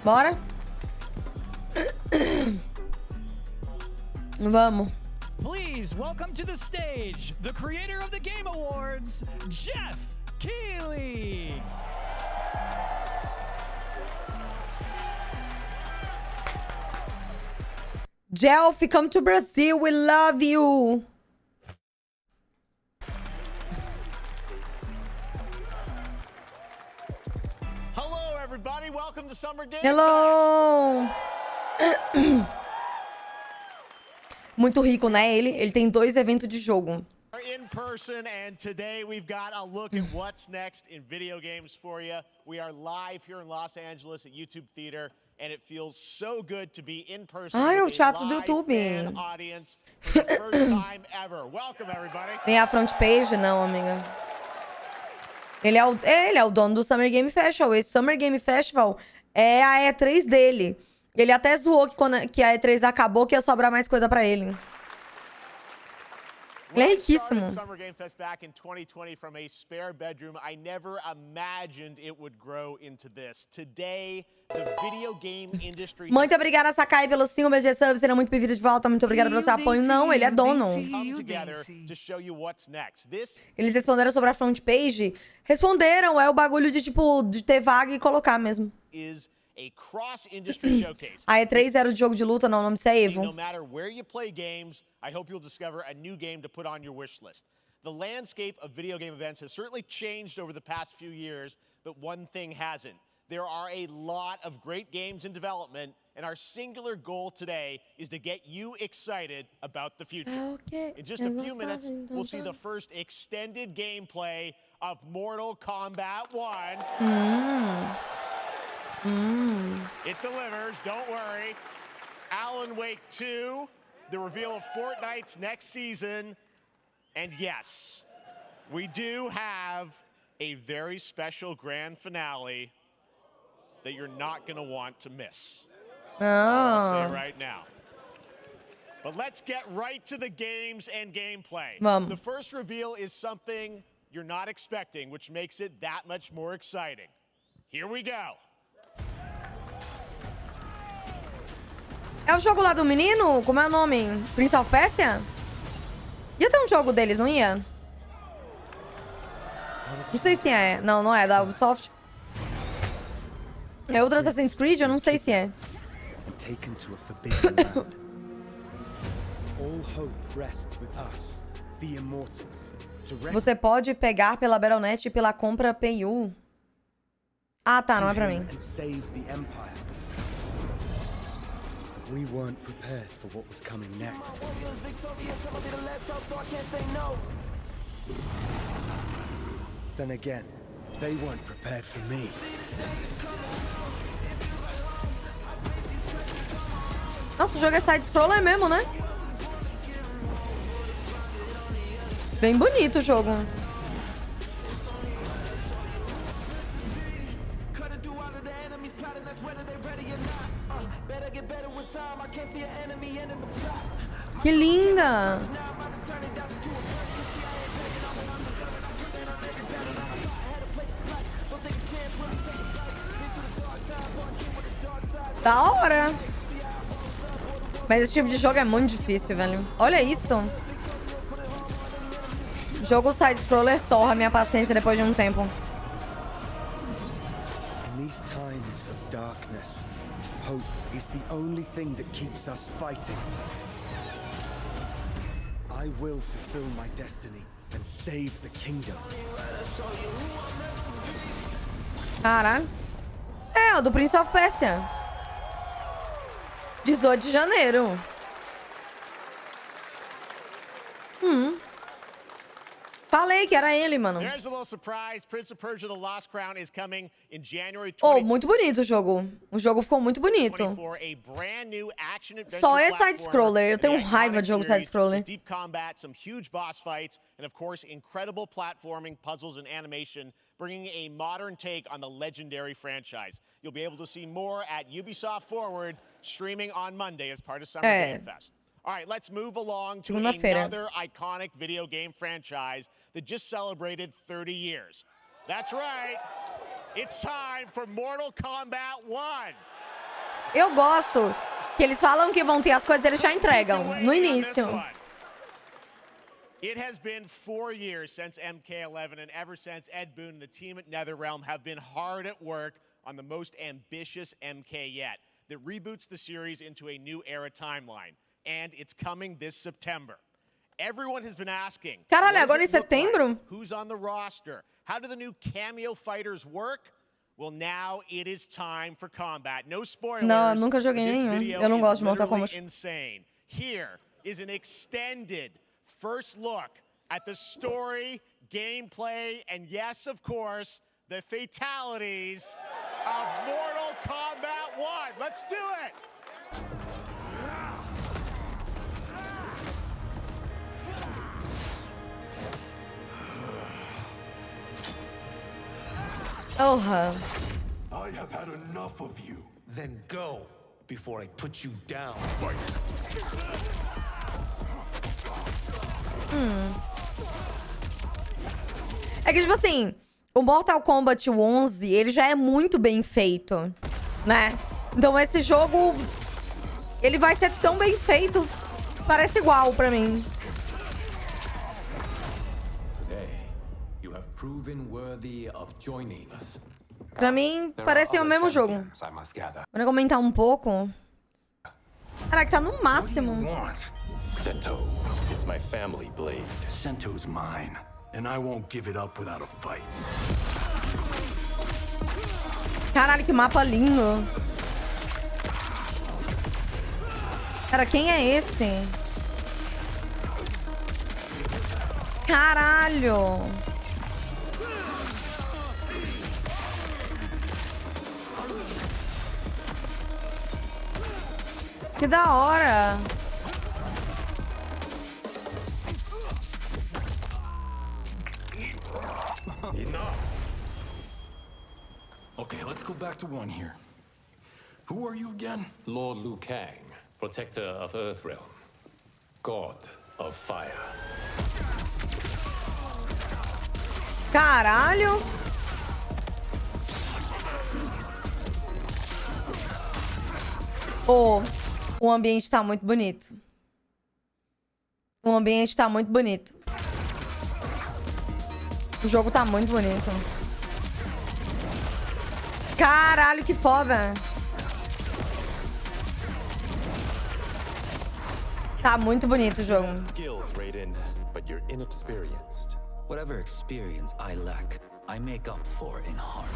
Bora? Vamos. Please welcome to the stage the creator of the Game Awards, Jeff Keighley. Jeff, come to Brazil. We love you. Hello, everybody. Welcome to Summer Game Hello. Muito rico, né? Ele tem 2 eventos de jogo. We're in person, and today we've got a look at what's next in video games for you. We are live here in Los Angeles at YouTube Theater, and it feels so good to be in person Ai, o with a teatro do live YouTube. fan audience for the first time ever. Welcome, everybody. Tem a front page? Não, amiga. Ele é o dono do Summer Game Festival. Esse Summer Game Festival é a E3 dele. Ele até zoou que a E3 acabou, que ia sobrar mais coisa pra ele. Ele é riquíssimo. Summer Game Fest back in 2020 from a spare bedroom. I never imagined it would grow into this. Today, the video game industry. Muito obrigada, Sakai, pelo 5 meses de subs. Será muito bem-vindo de volta. Muito obrigada pelo seu apoio. Não, ele é dono. Come together to show you what's next. This Eles responderam sobre a front page. Responderam, é o bagulho de, tipo, de ter vaga e colocar mesmo. is a cross-industry showcase. A E3 era o de jogo de luta, não, o nome disso é No Evo. matter where you play games, I hope you'll discover a new game to put on your wish list. The landscape of video game events has certainly changed over the past few years, but one thing hasn't. There are a lot of great games in development, and our singular goal today is to get you excited about the future. In just a few minutes, we'll see the first extended gameplay of Mortal Kombat 1. It delivers, don't worry. Alan Wake 2, the reveal of Fortnite's next season. And yes, we do have a very special grand finale that you're not going to want to miss. I'll say right now. But let's get right to the games and gameplay. The first reveal is something you're not expecting, which makes it that much more exciting. Here we go. É o jogo lá do menino? Como é o nome? Prince of Persia? Ia ter um jogo deles, não ia? Não sei se é. Não, não é. Da Ubisoft. É outro Assassin's Creed? Eu não sei se é. Taken to a forbidden land. All hope rests with us, the Immortals, to Você pode pegar pela Battle.net e pela compra PayU. Ah, tá. Não é pra mim. and save the Empire. But we weren't prepared for what was coming next. Then again, they weren't prepared for me. Nossa, o jogo é side-scroller mesmo, né? Bem bonito o jogo. Que linda! Da hora! Mas esse tipo de jogo é muito difícil, velho. Olha isso. Jogo side-scroller torra minha paciência depois de um tempo. In these times of darkness, hope is the only thing that keeps us fighting. I will fulfill my destiny and save the kingdom. Caralho. É, o do Prince of Persia. 18 de janeiro. Falei que era ele, mano. There's a little surprise. Prince of Persia: The Lost Crown is coming in January Oh, muito bonito o jogo. O jogo ficou muito bonito. 2024. A brand new action adventure Só é platformer side-scroller. Eu tenho in the raiva de jogo iconic series side-scroller. with deep combat, some huge boss fights, and of course, incredible platforming, puzzles, and animation, bringing a modern take on the legendary franchise. You'll be able to see more at Ubisoft Forward, streaming on Monday as part of Summer Game Fest. All right, let's move along to another iconic video game franchise that just celebrated 30 years. That's right. It's time for Mortal Kombat 1. Eu gosto que eles falam que vão ter as coisas, eles já entregam no início. It has been 4 years since MK11, and ever since, Ed Boon and the team at NetherRealm have been hard at work on the most ambitious MK yet that reboots the series into a new era timeline, and it's coming this September. Everyone has been asking, Caralho, what agora does em it look like? setembro? Who's on the roster? How do the new cameo fighters work? Well, now it is time for combat. No spoilers. Não, eu nunca joguei this nenhum. video Eu não is gosto de Mortal literally Kombat. insane. Here is an extended first look at the story, gameplay, and yes, of course, the fatalities of Mortal Kombat 1. Let's do it! Porra. I have had enough of you. Then go before I put you down. Fight. É que, tipo assim, o Mortal Kombat 11, ele já é muito bem feito, né? Então esse jogo, ele vai ser tão bem feito, parece igual pra mim. Today, you have proven worthy of joining us. Pra mim, parece o mesmo jogo. I must gather. Vou comentar um pouco. Caraca, tá no máximo. Sento. It's my family blade. Sento's mine, and I won't give it up without a fight. Caralho, que mapa lindo. Cara, quem é esse? Caralho. Que da hora. Enough. Okay, let's go back to one here. Who are you again? Lord Liu Kang, protector of Earthrealm, god of fire. Caralho. Pô, o ambiente tá muito bonito. O ambiente tá muito bonito. O jogo tá muito bonito. Caralho, que foda. Tá muito bonito o jogo. Skills, Raiden, but you're inexperienced. Whatever experience I lack, I make up for in heart.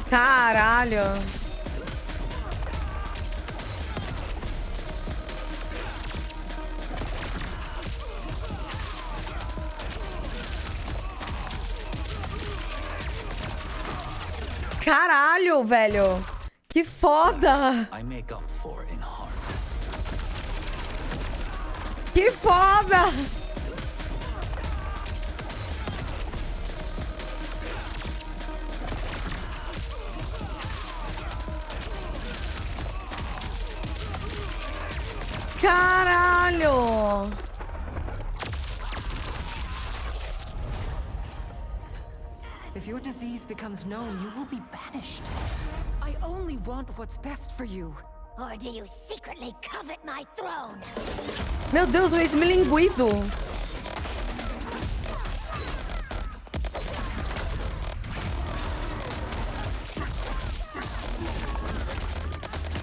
Caralho. Caralho, velho. Que foda. I make up for in heart. Que foda. Caralho. If your disease becomes known, you will be banished. I only want what's best for you. Or do you secretly covet my throne? Meu Deus, um esmilinguido.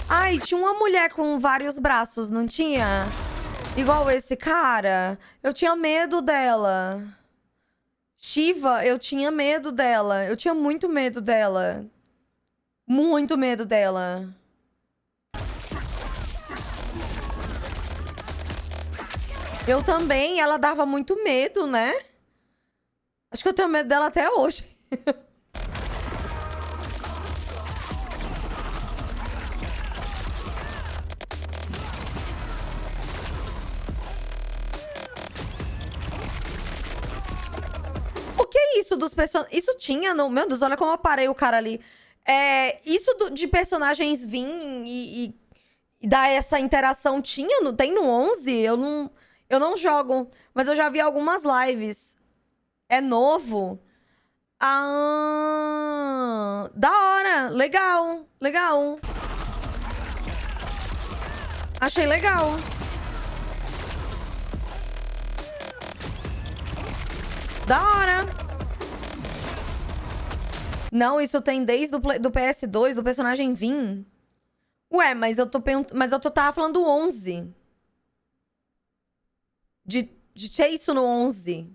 Ai, tinha uma mulher com vários braços, não tinha? Igual esse cara. Eu tinha medo dela. Shiva, eu tinha medo dela. Eu tinha muito medo dela. Muito medo dela. Eu também. Ela dava muito medo, né? Acho que eu tenho medo dela até hoje. O que é isso dos personagens? Isso tinha no... Meu Deus, olha como eu parei o cara ali. Isso de personagens virem e dar essa interação tinha no... Tem no 11? Eu não jogo, mas eu já vi algumas lives. É novo. Ah, da hora. Legal, legal. Achei legal. Da hora. Não, isso tem desde do PS2, do personagem vir. Ué, mas eu tava falando do 11. De ter isso no 11.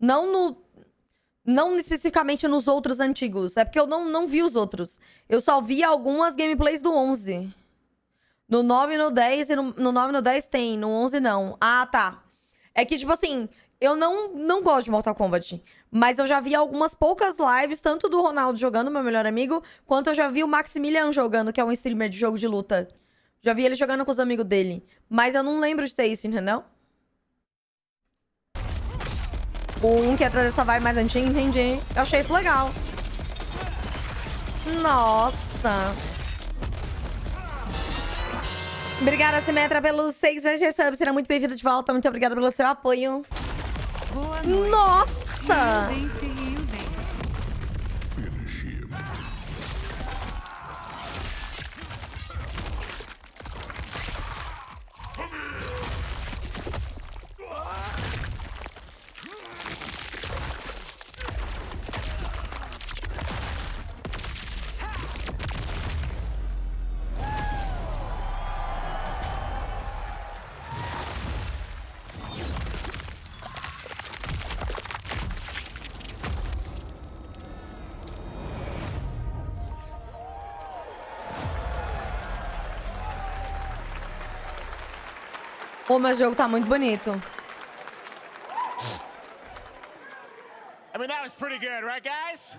Não especificamente nos outros antigos. É porque eu não vi os outros. Eu só vi algumas gameplays do 11. No 9 e no 10, e no 9 e no 10 tem, no 11 não. Ah, tá. É que, tipo assim, eu não gosto de Mortal Kombat. Mas eu já vi algumas poucas lives, tanto do Ronaldo jogando, meu melhor amigo, quanto eu já vi o Maximilian jogando, que é um streamer de jogo de luta. Já vi ele jogando com os amigos dele. Mas eu não lembro de ter isso, entendeu? Um quer trazer essa vibe mais antiga, entendi. Eu achei isso legal. Nossa. Obrigada, Simetra, pelos 6 meses de sub. Será muito bem-vindo de volta. Muito obrigada pelo seu apoio. Boa noite. Nossa! Pô, mas o jogo tá muito bonito. I mean, that was pretty good, right, guys?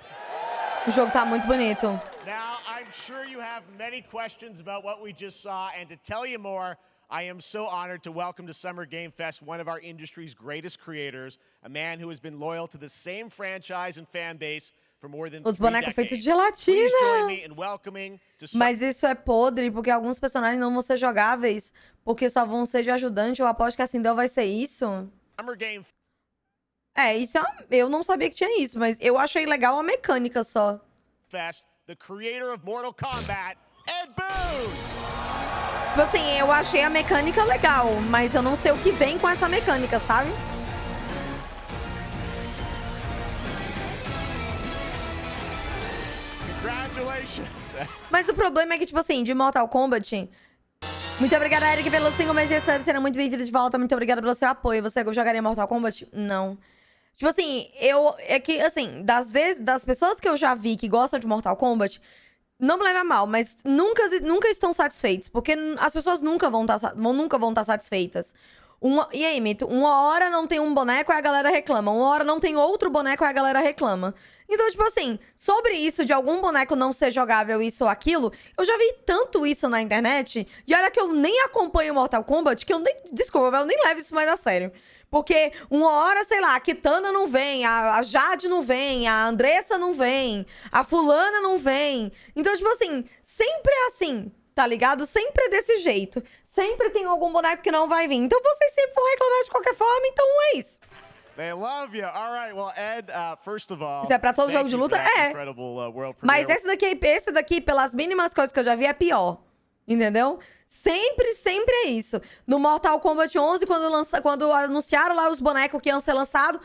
O jogo tá muito bonito. Now, I'm sure you have many questions about what we just saw, and to tell you more, I am so honored to welcome to Summer Game Fest one of our industry's greatest creators, a man who has been loyal to the same franchise and fan base for more than 3 Os bonecos feitos decades. de Please join gelatina. me in welcoming to Mas isso é podre, porque alguns personagens não vão ser jogáveis, porque só vão ser de ajudante. Eu aposto que a Sindel vai ser isso. Summer Game Isso eu não sabia que tinha isso, mas eu achei legal a mecânica só. Fest, the creator of Mortal Kombat, Ed Boon! Tipo assim, eu achei a mecânica legal, mas eu não sei o que vem com essa mecânica, sabe? Congratulations! Mas o problema é que, tipo assim, de Mortal Kombat... Muito obrigada, Eric, pelo 5 meses de sub. Será muito bem-vindo de volta. Muito obrigada pelo seu apoio. Você jogaria Mortal Kombat? Não. Tipo assim, é que, assim, das pessoas que eu já vi que gostam de Mortal Kombat, não me leva a mal, mas nunca estão satisfeitos. Porque as pessoas nunca vão estar satisfeitas. E aí, Mito? Uma hora não tem um boneco e a galera reclama. Uma hora não tem outro boneco e a galera reclama. Então, tipo assim, sobre isso de algum boneco não ser jogável, isso ou aquilo, eu já vi tanto isso na internet. E olha que eu nem acompanho Mortal Kombat, que eu nem... Desculpa, eu nem levo isso mais a sério. Porque uma hora, sei lá, a Kitana não vem, a Jade não vem, a Andressa não vem, a fulana não vem. Então, tipo assim, sempre é assim, tá ligado? Sempre é desse jeito. Sempre tem algum boneco que não vai vir. Então vocês sempre vão reclamar de qualquer forma, então é isso. They love you. All right, well, Ed, first of all, Isso é pra todo jogo de luta? É. Mas esse daqui, pelas mínimas coisas que eu já vi, é pior. Entendeu? Sempre é isso. No Mortal Kombat 11, quando anunciaram lá os bonecos que iam ser lançados,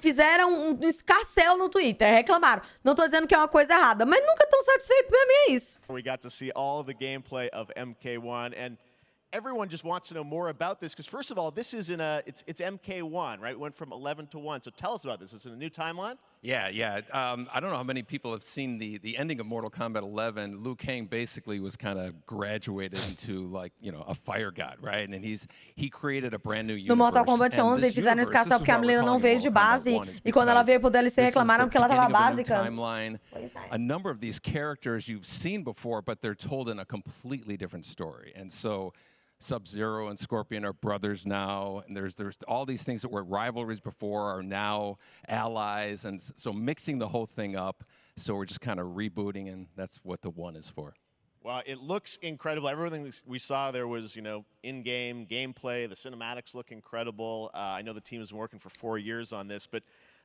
fizeram um escarcéu no Twitter, reclamaram. Não tô dizendo que é uma coisa errada, mas nunca tão satisfeito, pra mim é isso. We got to see all the gameplay of MK1, and everyone just wants to know more about this, because first of all, this is it's MK1, right? It went from 11 to 1, so tell us about this. Is it a new timeline? Yeah. I don't know how many people have seen the ending of Mortal Kombat 11. Liu Kang basically was kind of graduated into, like, you know, a fire god, right? And he created a brand new universe. No Mortal Kombat 11, eles fizeram escassez porque a menina não veio de base. E quando ela veio pro DLC, reclamaram porque ela tava básica. A number of these characters you've seen before, but they're told in a completely different story. And so Sub-Zero and Scorpion are brothers now, and there's all these things that were rivalries before are now allies, and so mixing the whole thing up. So we're just kind of rebooting, and that's what the 1 is for. Well, it looks incredible. Everything we saw there was, you know, in-game gameplay. The cinematics look incredible. I know the team has been working for 4 years on this, but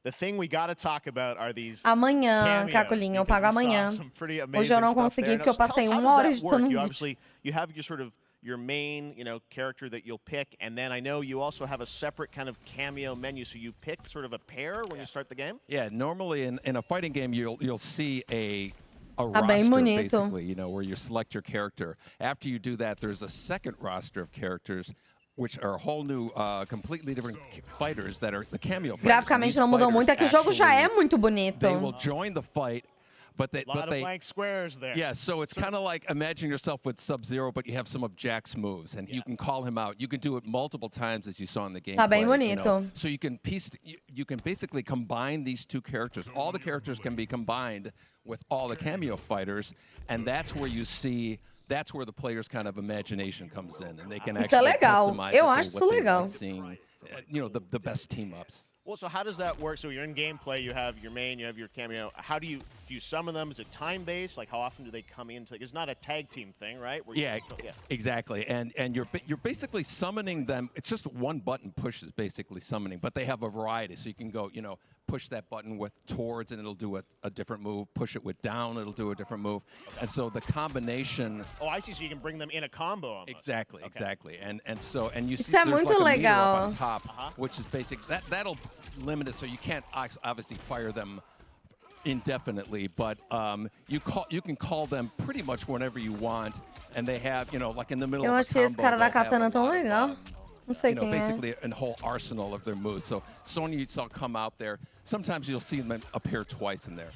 the thing we got to talk about are these Amanhã, cameos, Cacolinha, eu because pago we saw amanhã. some pretty Hoje eu amazing não stuff consegui there. porque eu Now, tell us, passei how 1 does hora that editando work? um You vídeo. obviously you have your sort of your main, character that you'll pick, and then I know you also have a separate kind of cameo menu. So you pick sort of a pair when you start the game. Yeah, normally in a fighting game, you'll see a Tá bem roster, bonito. basically, where you select your character. After you do that, there's a second roster of characters, which are a whole new, completely different fighters that are the cameo fighters. Graficamente não mudou muito, é que o jogo já é muito bonito. They will join the fight, but A lot of blank squares there. Yeah, so it's kind of like imagine yourself with Sub-Zero, but you have some of Jack's moves, and you can call him out. You can do it multiple times, as you saw in the game. Tá bem bonito. So you can basically combine these two characters. All the characters can be combined with all the cameo fighters, and that's where you see. That's where the player's kind of imagination comes in, and they can Isso é actually legal. customize Eu it acho for isso what they legal. like seeing, the best team ups. Well, so how does that work? So you're in gameplay, you have your main, you have your cameo. How do you summon them? Is it time-based? Like how often do they come into? It's not a tag team thing, right? Where Yeah, exactly. And you're basically summoning them. It's just one button push is basically summoning, but they have a variety. So you can go, push that button with towards, and it'll do a different move. Push it with down, it'll do a different move. And so the combination. Oh, I see. So you can bring them in a combo. Almost. Exactly, exactly. And you Isso see é there's muito like a meter legal. up on top, which is basic. That'll limit it, so you can't obviously fire them indefinitely, but you can call them pretty much whenever you want, and they have like in the middle Eu of a achei esse combo, cara da they'll have katana a tão lot of, legal. Não sei quem é. basically a whole arsenal of their moves. So Sonya, you saw come out there. Sometimes you'll see them appear twice in there.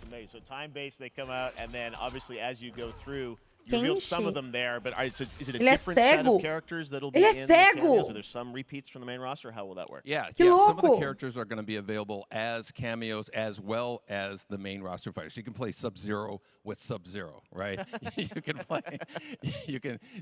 Amazing. So time-based, they come out, and then obviously as you go through, you revealed some of them there, but is it a different set of characters that'll be in the cameos? Are there some repeats from the main roster? How will that work? Yeah, some of the characters are going to be available as cameos as well as the main roster fighters. You can play Sub-Zero with Sub-Zero, right?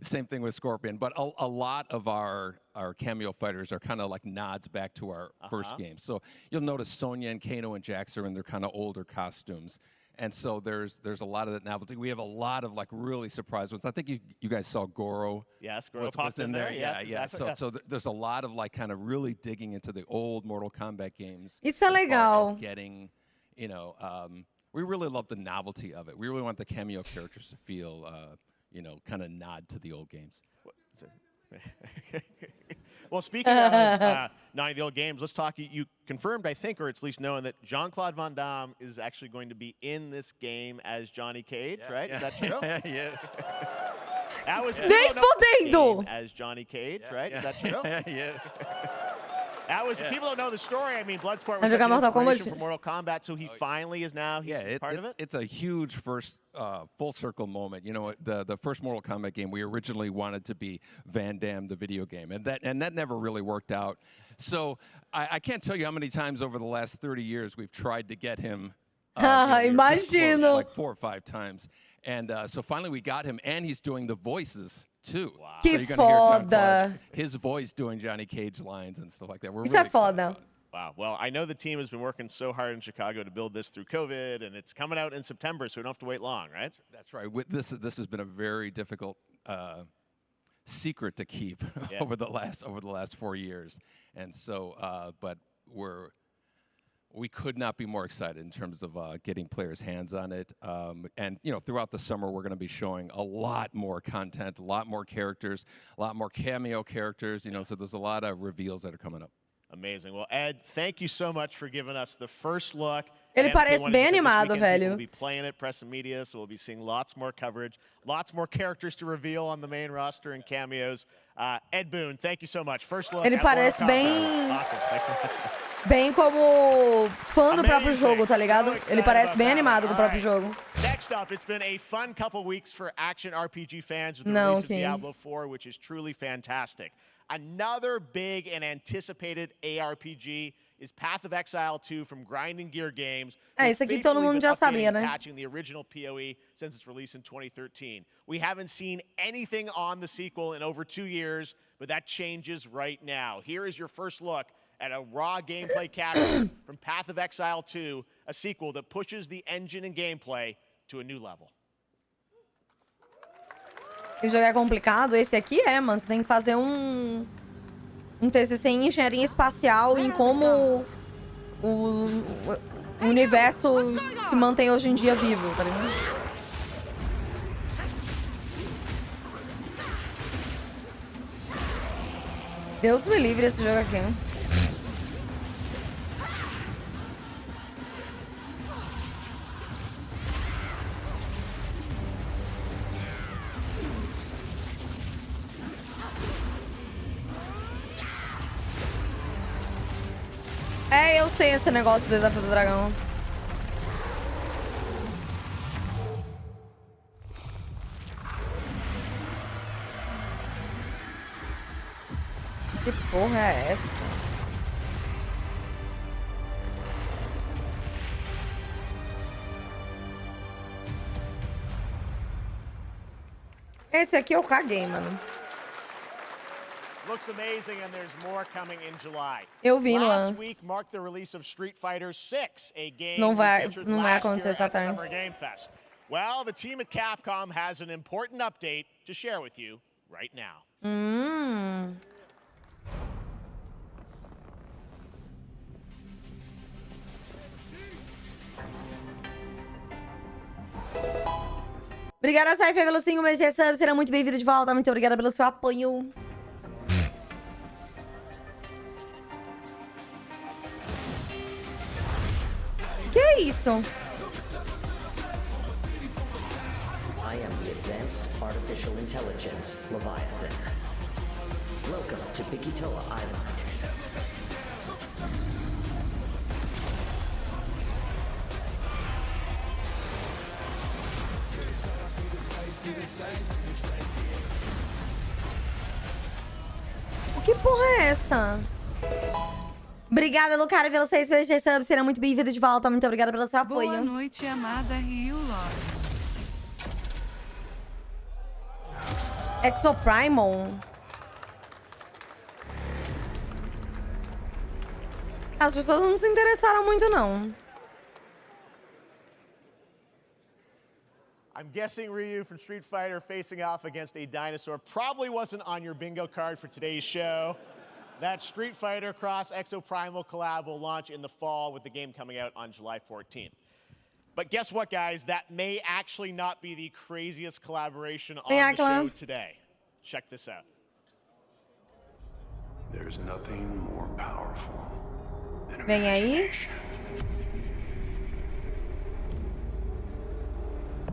Same thing with Scorpion, but a lot of our cameo fighters are kind of like nods back to our first game. So you'll notice Sonya and Kano and Jax are in their kind of older costumes. And so there's a lot of that novelty. We have a lot of like really surprise ones. I think you guys saw Goro. Yes, Goro was popped in there. Yeah, Yes, yeah. exactly. So there's a lot of like kind of really digging into the old Mortal Kombat games. Isso é legal. As getting, we really love the novelty of it. We really want the cameo characters to feel, kind of nod to the old games. Well, speaking of not the old games, let's talk. You confirmed, I think, or it's at least known that Jean-Claude Van Damme is actually going to be in this game as Johnny Cage, right? Is that true? Yes. That was Nem fodendo! As Johnny Cage, right? Is that true? Yes. That was people don't know the story. I mean, Bloodsport was Vai such jogar an Mortal Kombat. inspiration for Mortal Kombat, so he finally is now part of it. It's a huge first full circle moment. The first Mortal Kombat game, we originally wanted to be Van Damme, the video game, and that never really worked out. So I can't tell you how many times over the last 30 years we've tried to get him. Imagino. Like 4 or 5 times. And so finally we got him, and he's doing the voices too. Wow. So Que you're gonna hear foda. Jean-Claude, his voice doing Johnny Cage lines and stuff like that. We're Isso really é foda. excited. Wow. Well, I know the team has been working so hard in Chicago to build this through COVID, and it's coming out in September, so we don't have to wait long, right? That's right. This has been a very difficult secret to keep over the last 4 years, and so but we could not be more excited in terms of getting players' hands on it. And throughout the summer, we're going to be showing a lot more content, a lot more characters, a lot more cameo characters. So there's a lot of reveals that are coming up. Amazing. Well, Ed, thank you so much for giving us the first look. Ele parece bem animado, velho. We'll be playing it, press and media, so we'll be seeing lots more coverage, lots more characters to reveal on the main roster and cameos. Ed Boon, thank you so much. First look. Ele parece bem. Awesome. Thanks so much. Bem como fã do próprio jogo, tá ligado? Ele parece bem animado com o próprio jogo. Next up, it's been a fun couple weeks for action RPG fans with the release of Diablo 4, which is truly fantastic. Another big and anticipated ARPG is Path of Exile 2 from Grinding Gear Games. Isso aqui todo mundo já sabia, né? Patching the original PoE since its release in 2013. We haven't seen anything on the sequel in over 2 years, but that changes right now. Here is your first look at a raw gameplay capture from Path of Exile 2, a sequel that pushes the engine and gameplay to a new level. Esse jogo é complicado? Esse aqui mano. Você tem que fazer um TCC em engenharia espacial, em como o universo se mantém hoje em dia vivo, tá ligado? Deus me livre esse jogo aqui. É, eu sei esse negócio do desafio do dragão. Que porra é essa? Esse aqui eu caguei, mano. Looks amazing, and there's more coming in July. Eu vi lá. Last week marked the release of Street Fighter 6, a game Não vai featured last acontecer year essa at tarde. Summer Game Fest. Well, the team at Capcom has an important update to share with you right now. Obrigada, Saifa, pelo 5 meses de sub. Será muito bem-vindo de volta. Muito obrigada pelo seu apoio. Que é isso? I am the Advanced Artificial Intelligence, Leviathan. Welcome to Bikitoa Island. Que porra é essa? Obrigada, Lucara, pelos 6 meses de sub. Será muito bem-vindo de volta. Muito obrigada pelo seu apoio. Boa noite, amada Riyuuka. Exoprimal. As pessoas não se interessaram muito, não. I'm guessing Ryu from Street Fighter facing off against a dinosaur probably wasn't on your bingo card for today's show. That Street Fighter Cross Exoprimal collab will launch in the fall with the game coming out on July 14th. But guess what, guys? That may actually not be the craziest collaboration on the show today. Check this out. There's nothing more powerful than Vem aí.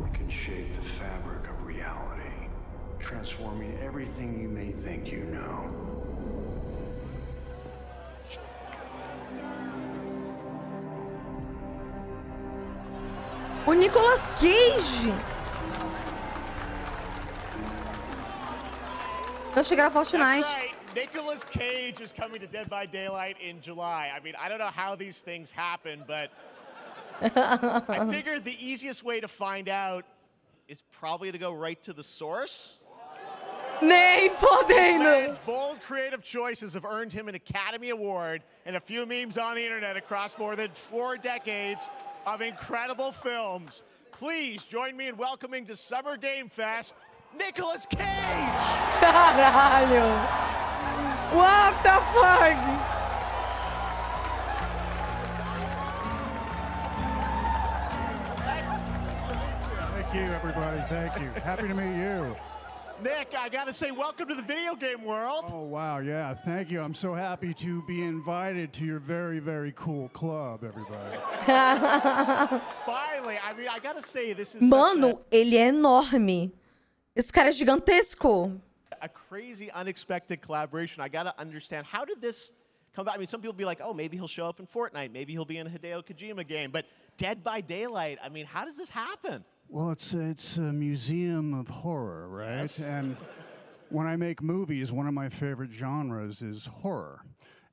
It can shape the fabric of reality, transforming everything you may think you know. O Nicolas Cage. Eu cheguei a Fortnite. That's right. Nicolas Cage is coming to Dead by Daylight in July. I mean, I don't know how these things happen, but I figured the easiest way to find out is probably to go right to the source. Nem fodendo. His bold creative choices have earned him an Academy Award and a few memes on the internet across more than 4 decades of incredible films. Please join me in welcoming to Summer Game Fest, Nicolas Cage! Caralho! What the fuck? Thank you, everybody. Thank you. Happy to meet you. Nick, I gotta say, welcome to the video game world. Oh, wow. Yeah, thank you. I'm so happy to be invited to your very, very cool club, everybody. Finally, I mean, I gotta say, this is Mano, ele é enorme. Esse cara é gigantesco. a crazy, unexpected collaboration. I gotta understand, how did this come about? I mean, some people be like, oh, maybe he'll show up in Fortnite. Maybe he'll be in a Hideo Kojima game. But Dead by Daylight, I mean, how does this happen? Well, it's a museum of horror, right? Yes. And when I make movies, one of my favorite genres is horror.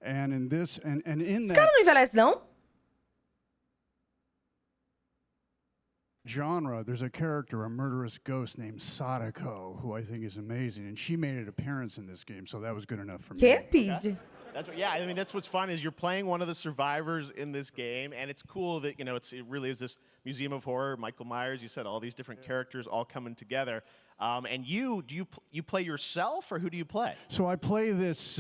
And in this, and in Esse that cara não envelhece, não? genre, there's a character, a murderous ghost named Sadako, who I think is amazing. And she made an appearance in this game, so that was good enough for me. Que, Pete? That's what, yeah, I mean, that's what's fun is you're playing one of the survivors in this game, and it's cool that, you know, it really is this museum of horror. Michael Myers, you said all these different characters all coming together. And you play yourself, or who do you play? So I play this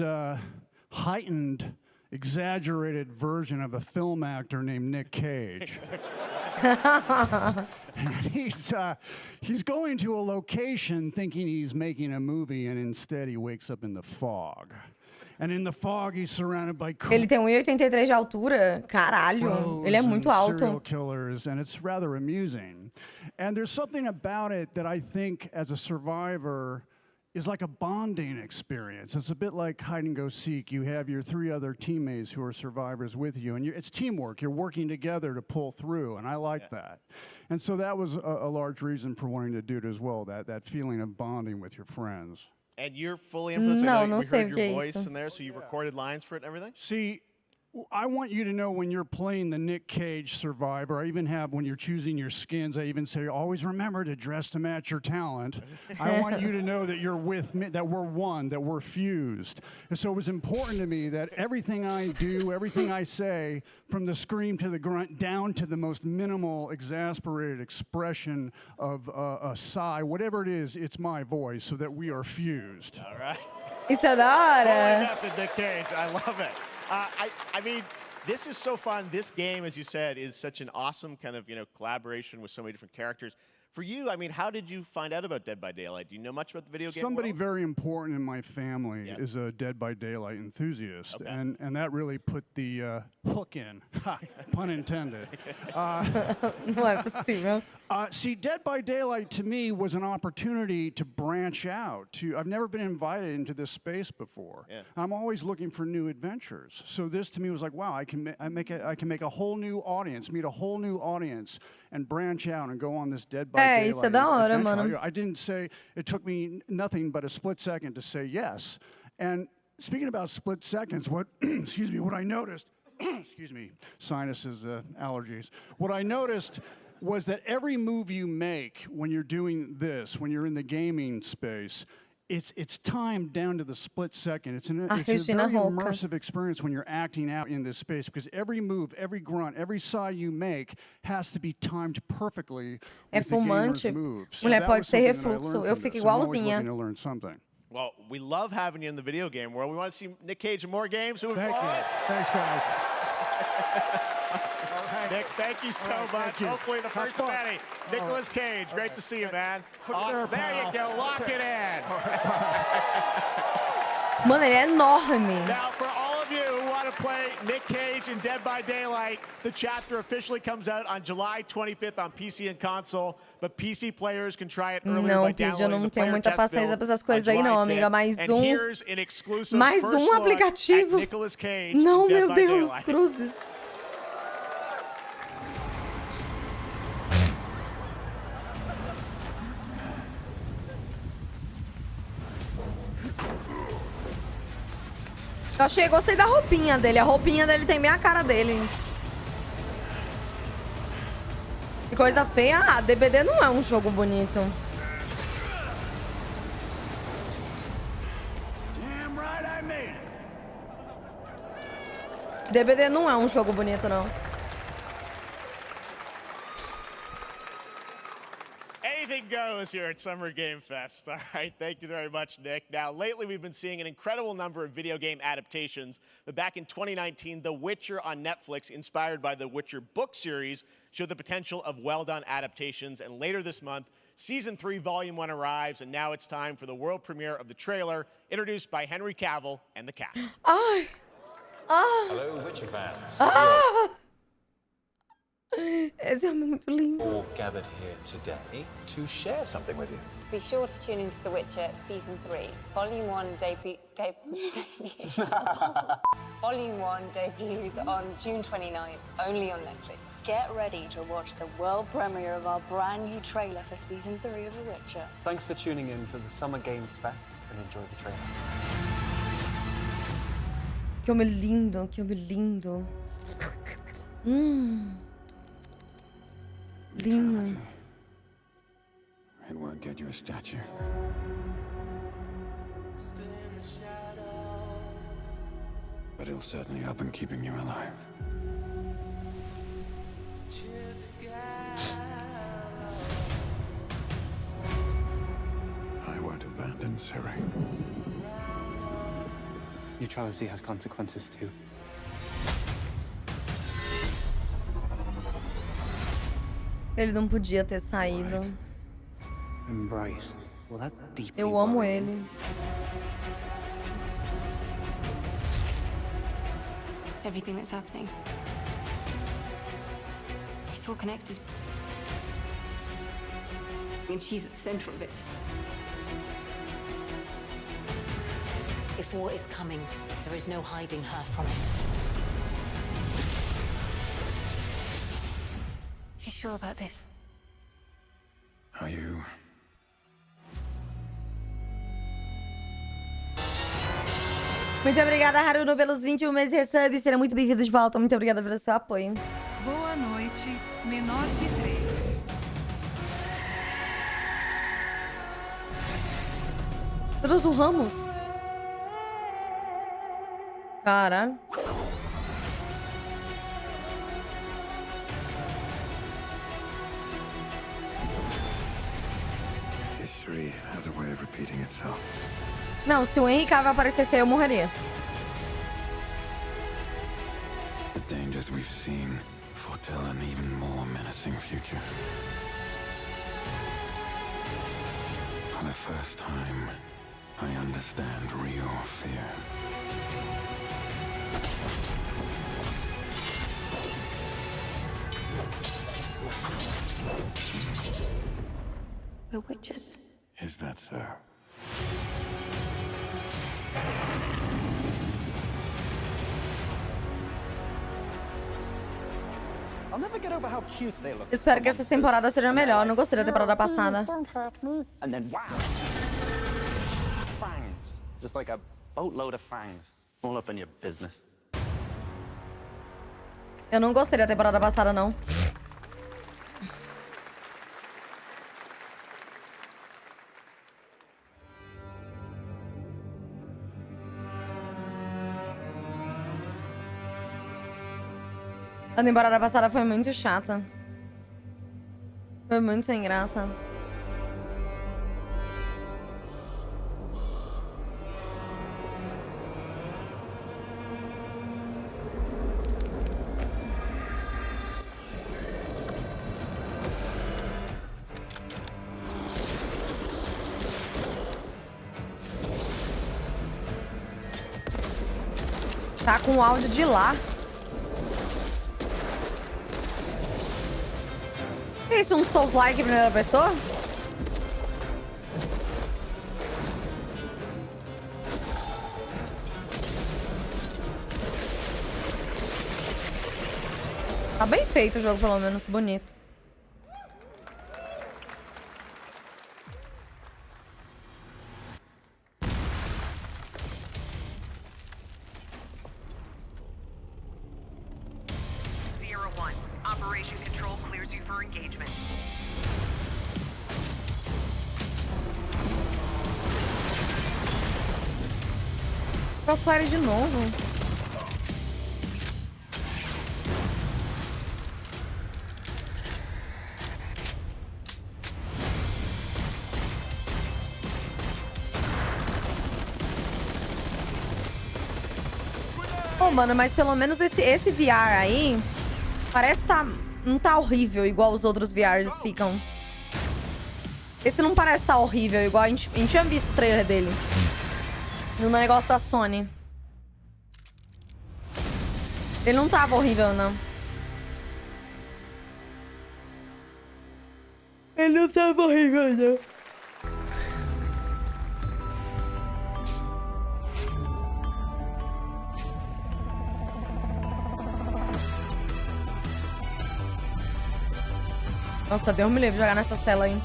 heightened exaggerated version of a film actor named Nick Cage. He's going to a location thinking he's making a movie, and instead he wakes up in the fog. And in the fog, he's surrounded by Ele tem 1,83 de altura. Caralho, ele é muito alto. Serial killers, and it's rather amusing. And there's something about it that I think, as a survivor, is like a bonding experience. It's a bit like hide and go seek. You have your 3 other teammates who are survivors with you, and it's teamwork. You're working together to pull through, and I like that. And so that was a large reason for wanting to do it as well, that feeling of bonding with your friends. And you're fully influenced. No, I know não we sei heard o que your é voice isso. in there, so you recorded lines for it and everything? See, I want you to know when you're playing the Nick Cage survivor, I even have, when you're choosing your skins, I even say, always remember to dress to match your talent. I want you to know that you're with me, that we're one, that we're fused. And so it was important to me that everything I do, everything I say, from the scream to the grunt, down to the most minimal, exasperated expression of a sigh, whatever it is, it's my voice, so that we are fused. All right. Isso é da hora. Method, Nick Cage. I love it. I mean, this is so fun. This game, as you said, is such an awesome kind of, collaboration with so many different characters. For you, I mean, how did you find out about Dead by Daylight? Do you know much about the video game Somebody world? very important in my family is a Dead by Daylight enthusiast, and that really put the hook in, pun intended. Não é possível. See, Dead by Daylight to me was an opportunity to branch out. I've never been invited into this space before. Yeah. I'm always looking for new adventures. So this to me was like, wow, I can make a whole new audience, meet a whole new audience, and branch out and go on this Dead by Daylight isso é da hora, adventure. mano. I didn't say, it took me nothing but a split second to say yes. And speaking about split seconds, what I noticed, excuse me, sinuses, allergies. What I noticed was that every move you make when you're doing this, when you're in the gaming space, it's timed down to the split second. It's a very immersive experience when you're acting out in this space, because every move, every grunt, every sigh you make has to be timed perfectly with the gamer's moves. So Mulher that pode was ser something that I refluxo. learned Eu from fico this. I'm always igualzinha. looking to learn something. Well, we love having you in the video game world. We want to see Nick Cage in more games. Thank you. Thanks, guys. Nick, thank you so much. Hopefully the first of many. Nicolas Cage, great to see you, man. Awesome. There you go. Lock it in. Mano, ele é enorme. Now, for all of you who want to play Nick Cage in Dead by Daylight, the chapter officially comes out on July 25th on PC and console, but PC players can try it earlier by downloading eu não the tenho player muita test paciência build pra essas on coisas aí July não, 5th. amiga. Mais And here's an exclusive mais first look aplicativo. at Nicolas Cage Não, in Dead meu by Deus, Daylight. cruzes. Eu gostei da roupinha dele. A roupinha dele tem bem a cara dele. Que coisa feia. Ah, DBD não é um jogo bonito. DBD não é um jogo bonito, não. Anything goes here at Summer Game Fest. All right, thank you very much, Nick. Now, lately we've been seeing an incredible number of video game adaptations, but back in 2019, The Witcher on Netflix, inspired by the Witcher book series, showed the potential of well-done adaptations, and later this month, Season 3, Volume 1 arrives, and now it's time for the world premiere of the trailer, introduced by Henry Cavill and the cast. Ai! Ah! Hello, Witcher fans. Ah! Esse homem é muito lindo. All gathered here today to share something with you. Be sure to tune into The Witcher Season 3. Volume 1 Volume 1 debuts on June 29th, only on Netflix. Get ready to watch the world premiere of our brand new trailer for Season 3 of The Witcher. Thanks for tuning in to the Summer Games Fest and enjoy the trailer. Que homem lindo, que homem lindo. Lindo. It won't get you a statue. But it'll certainly help in keeping you alive. I won't abandon Ciri. Neutrality has consequences too. Ele não podia ter saído. Embrace. Well, that's deeply Eu amo worrying. ele. Everything that's happening. It's all connected. And she's at the center of it. If war is coming, there is no hiding her from it. You sure about this? Are you? Muito obrigada, Haruno, pelos 21 meses de resub. Será muito bem-vindo de volta. Muito obrigada pelo seu apoio. Boa noite, menor que 3. Todos o Ramos? Caralho. History has a way of repeating itself. Não, se o Henry Cavill aparecesse aí, eu morreria. The dangers we've seen foretell an even more menacing future. For the first time, I understand real fear. We're witches. Is that so? I'll never get over how cute they look. Espero que essa temporada seja melhor. Não gostei da temporada passada. And then wow. Fangs. Just like a boatload of fangs. All up in your business. Eu não gostei da temporada passada, não. A temporada passada foi muito chata. Foi muito sem graça. Tá com o áudio de lá. Que isso? Um Souls-like em primeira pessoa? Tá bem feito o jogo, pelo menos. Bonito. Crossfire de novo. Pô, mano, mas pelo menos esse VR aí parece tá... não tá horrível igual os outros VRs ficam. Esse não parece tá horrível igual a gente tinha visto o trailer dele. No negócio da Sony. Ele não tava horrível, não. Ele não tava horrível, não. Nossa, Deus me livre de jogar nessas telas aí.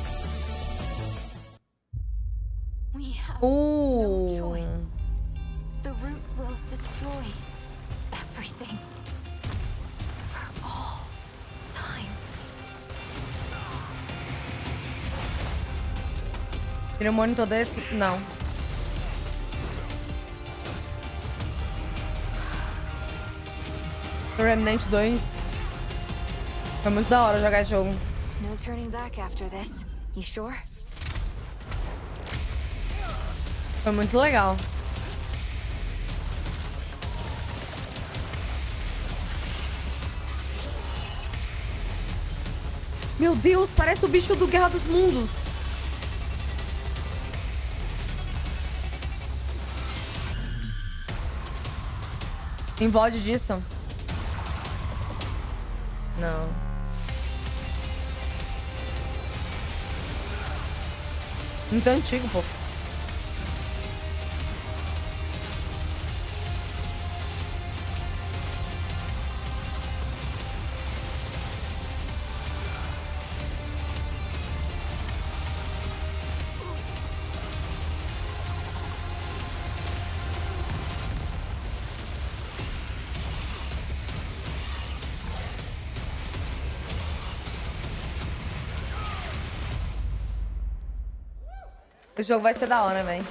The root will destroy everything for all time. Tira o monitor desse? Não. Remnant 2. Foi muito da hora jogar esse jogo. No turning back after this. You sure? Foi muito legal. Meu Deus, parece o bicho do Guerra dos Mundos. Tem VOD disso? Não. Muito antigo, pô. O jogo vai ser da hora, velho.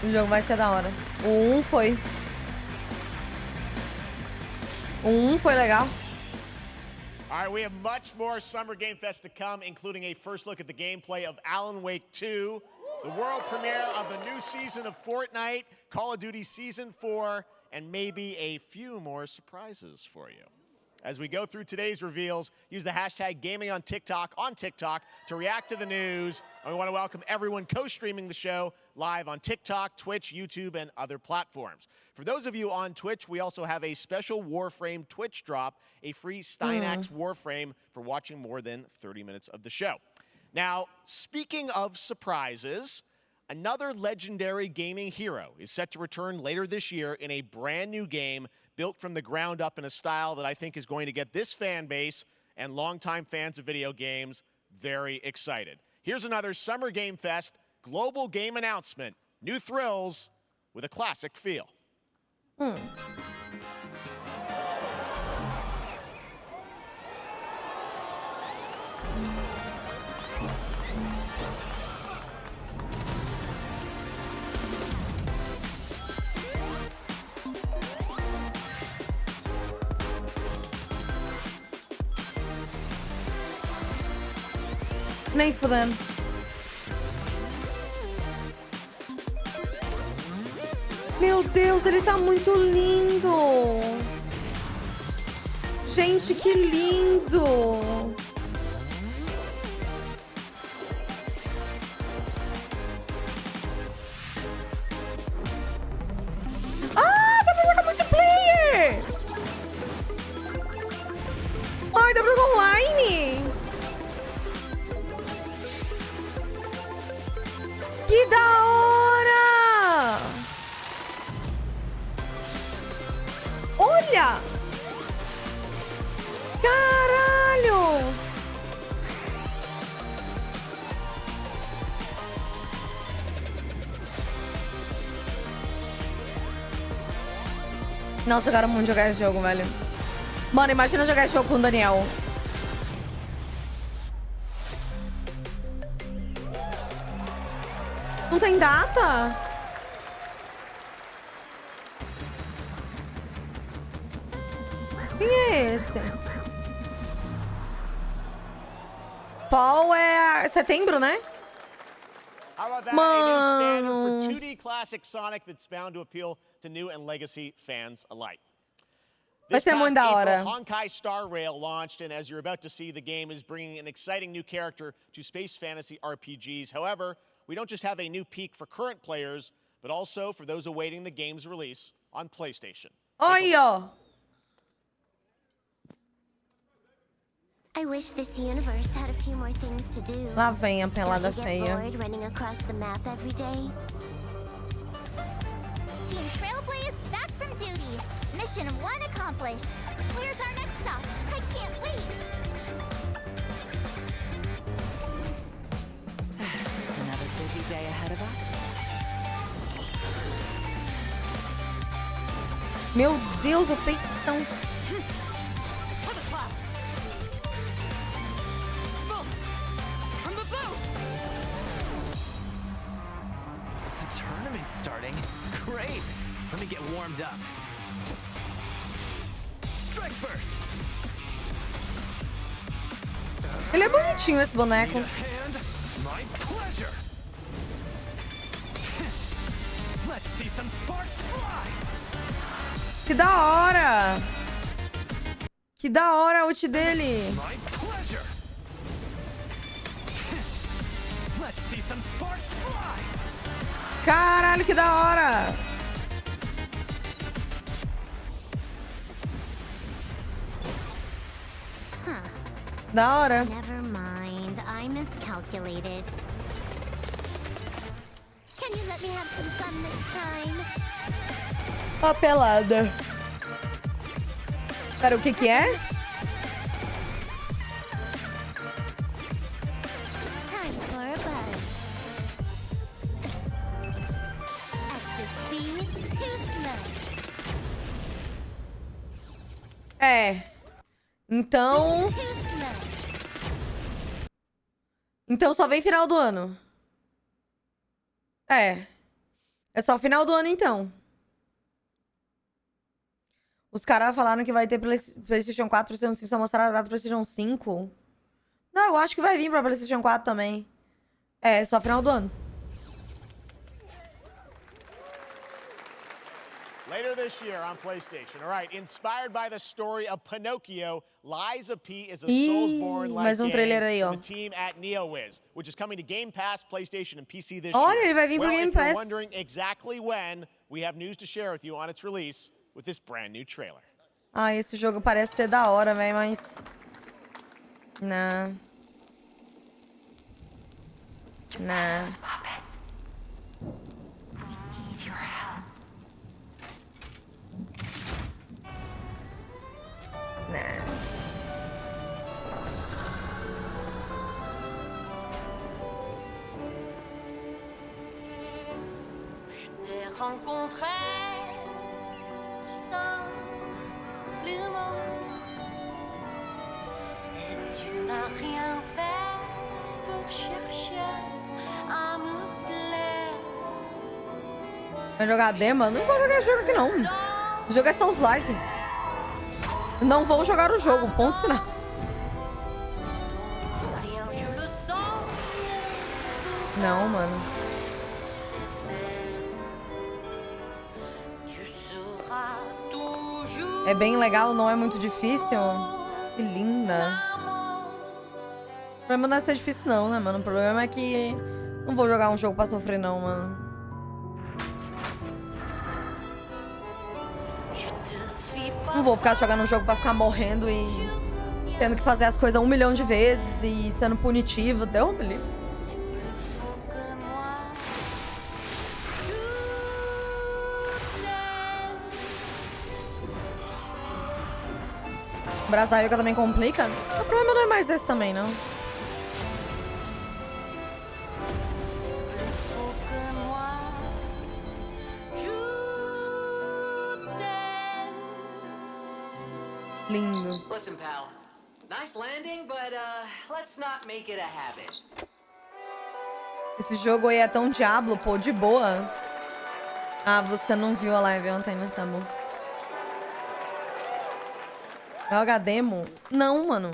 O jogo vai ser da hora. O 1 foi. O 1 foi legal. All right, we have much more Summer Game Fest to come, including a first look at the gameplay of Alan Wake 2, the world premiere of the new season of Fortnite, Call of Duty Season 4, and maybe a few more surprises for you. As we go through today's reveals, use the hashtag gaming on TikTok to react to the news. And we want to welcome everyone co-streaming the show live on TikTok, Twitch, YouTube, and other platforms. For those of you on Twitch, we also have a special Warframe Twitch drop, a free Steinax Warframe for watching more than 30 minutes of the show. Now, speaking of surprises, another legendary gaming hero is set to return later this year in a brand new game built from the ground up in a style that I think is going to get this fan base and longtime fans of video games very excited. Here's another Summer Game Fest global game announcement. New thrills with a classic feel. Nem fudendo. Meu Deus, ele tá muito lindo. Gente, que lindo. Ah, dá pra jogar multiplayer. Ai, dá pra jogar online. Que da hora! Olha! Caralho! Nossa, eu quero muito jogar esse jogo, velho. Mano, imagina jogar esse jogo com o Daniel. Não tem data? Quem é esse? Fall é setembro, né? How about that? A new standard for 2D classic Sonic that's bound to appeal to new and legacy fans alike. Vai ser muito da hora. Honkai Star Rail launched, and as you're about to see, the game is bringing an exciting new character to space fantasy RPGs. However, we don't just have a new peak for current players, but also for those awaiting the game's release on PlayStation. Olha! I wish this universe had a few more things to do. Lá vem a pelada feia. Bored running across the map every day? Team Trailblaze back from duty. Mission 1 accomplished. Where's our next stop? I can't wait. Another busy day ahead of us. Meu Deus, o peitão. The tournament's starting. Great. Let me get warmed up. Strike first. Ele é bonitinho, esse boneco. My pleasure. Let's see some sparks fly. Que da hora! Que da hora a ult dele! Caralho, que da hora! Da hora. Never mind, I miscalculated. Can you let me have some fun this time? Papelada. Pera, o que que é? Time for a buzz. Ecstasy, too slow. É. Então... Então só vem final do ano. É. É só final do ano, então. Os caras falaram que vai ter PlayStation 4, PlayStation 5, só mostraram a data do PlayStation 5. Não, eu acho que vai vir pra PlayStation 4 também. É, só final do ano. Later this year on PlayStation. All right, inspired by the story of Pinocchio, Lies of P is a Soulsborne-like game trailer from the team at NeoWiz, which is coming to Game Pass, PlayStation, and PC this Olha, year. ele vai vir pro Game If you're Pass. wondering exactly when, we have news to share with you on its release with this brand new trailer. Ah, esse jogo parece ser da hora, velho, mas... Não. Não. Je t'ai rencontré simplement et tu n'as rien fait pour chercher à me plaire. Vai jogar demo? Não vou jogar esse jogo aqui, não. O jogo é Souls-like. Não vou jogar o jogo, ponto final. Não, mano. É bem legal, não é muito difícil. Que linda. O problema não é ser difícil não, né, mano? O problema é que não vou jogar um jogo pra sofrer não, mano. Não vou ficar jogando um jogo pra ficar morrendo e tendo que fazer as coisas 1 milhão de vezes e sendo punitivo. Deu um livro. O Brasil também complica. O problema não é mais esse também, não. Lindo. Listen, pal. Nice landing, but let's not make it a habit. Esse jogo aí é tão Diablo, pô, de boa. Ah, você não viu a live ontem, né? Tá bom. Joga demo? Não, mano.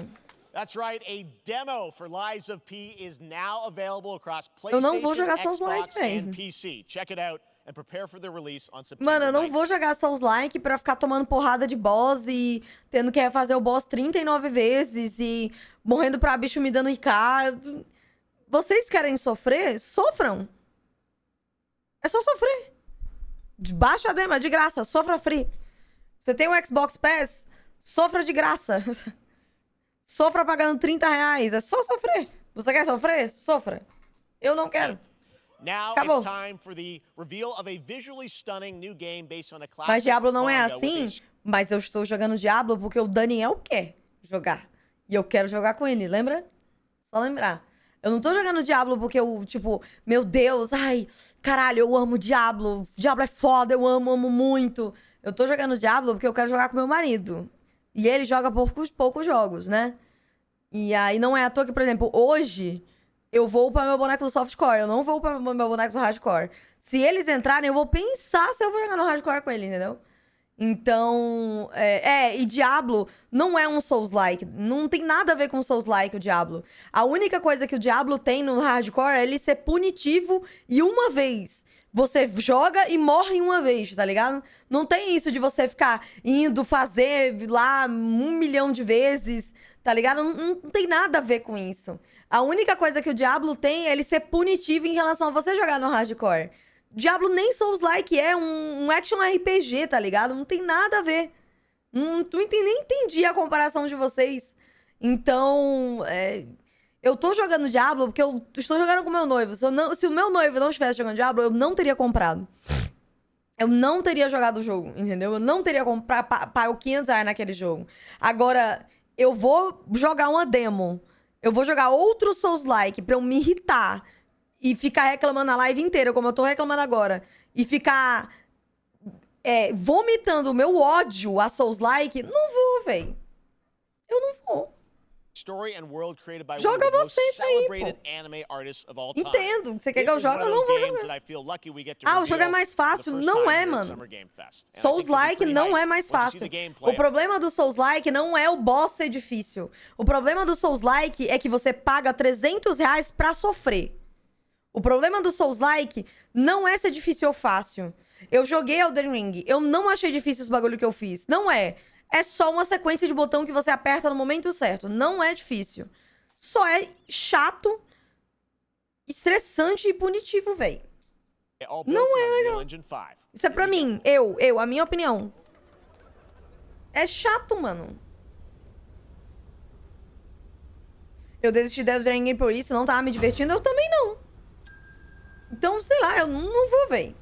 That's right, a demo for Lies of P is now available across Eu não vou jogar PlayStation, Souls-like, Xbox, and velho. PC. Check it out and prepare for the release on September Mano, eu não 9th. vou jogar Souls-like pra ficar tomando porrada de boss e tendo que refazer o boss 39 vezes e morrendo pra bicho me dando IK. Vocês querem sofrer? Sofram. É só sofrer. Baixa a demo, é de graça. Sofra free. Você tem o Xbox Pass? Sofra de graça. Sofra pagando R$30. É só sofrer. Você quer sofrer? Sofra. Eu não quero. Now Acabou. it's time for the reveal of a visually stunning new game based on a classic Mas Diablo não é manga assim. with Mas eu estou jogando Diablo porque o Daniel quer jogar. E eu quero jogar com ele, lembra? Só lembrar. Eu não tô jogando Diablo porque eu, tipo, meu Deus, ai, caralho, eu amo Diablo. Diablo é foda, eu amo muito. Eu tô jogando Diablo porque eu quero jogar com meu marido. E ele joga poucos jogos, né? E aí não é à toa que, por exemplo, hoje eu vou pra meu boneco do softcore. Eu não vou pra meu boneco do hardcore. Se eles entrarem, eu vou pensar se eu vou jogar no hardcore com ele, entendeu? Então, e Diablo não é um Souls-like. Não tem nada a ver com Souls-like o Diablo. A única coisa que o Diablo tem no hardcore é ele ser punitivo e uma vez. Você joga e morre uma vez, tá ligado? Não tem isso de você ficar indo fazer lá 1 milhão de vezes, tá ligado? Não tem nada a ver com isso. A única coisa que o Diablo tem é ele ser punitivo em relação a você jogar no hardcore. Diablo nem Souls-like é um action RPG, tá ligado? Não tem nada a ver. Nem entendi a comparação de vocês. Então, eu tô jogando Diablo porque eu estou jogando com meu noivo. Se o meu noivo não estivesse jogando Diablo, eu não teria comprado. Eu não teria jogado o jogo, entendeu? Eu não teria pago R$500 naquele jogo. Agora, eu vou jogar uma demo. Eu vou jogar outro Souls-like pra eu me irritar e ficar reclamando a live inteira, como eu tô reclamando agora. E ficar vomitando o meu ódio a Souls-like. Não vou, véi. Eu não vou. Story and world created by Joga one of the most vocês aí, celebrated pô. anime artists of all time. Entendo. Você quer que This eu is jogue? one Eu of não those vou games jogar. that I feel lucky we get to O jogo é reveal mais for the fácil? first Não time é, here at mano. Summer Game Fest. And I think it'll be Souls-like pretty não hype é mais once you see fácil. the gameplay. O problema do Souls-like não é o boss ser difícil. O problema do Souls-like é que você paga R$300 pra sofrer. O problema do Souls-like não é ser difícil ou fácil. Eu joguei Elden Ring. Eu não achei difícil os bagulho que eu fiz. Não é. É só uma sequência de botão que você aperta no momento certo. Não é difícil. Só é chato, estressante e punitivo, véi. Não é legal. Isso é pra mim. A minha opinião. É chato, mano. Eu desisti da Elden Ring por isso, não tava me divertindo. Eu também não. Então, sei lá, eu não vou ver.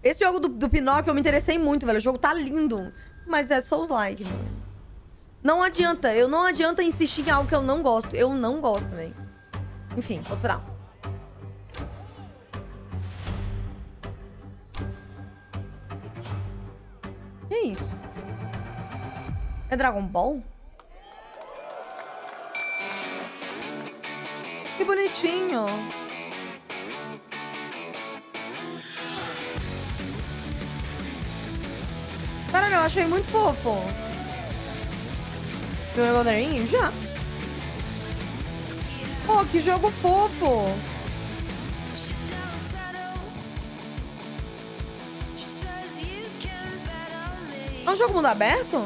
Esse jogo do Pinóquio eu me interessei muito, velho. O jogo tá lindo. Mas é Souls-like, mano. Não adianta. Não adianta insistir em algo que eu não gosto. Eu não gosto, velho. Enfim, outro round. Que isso? É Dragon Ball? Que bonitinho. Caralho, eu achei muito fofo. Jogou Elden Ring? Já. Pô, que jogo fofo. É um jogo mundo aberto?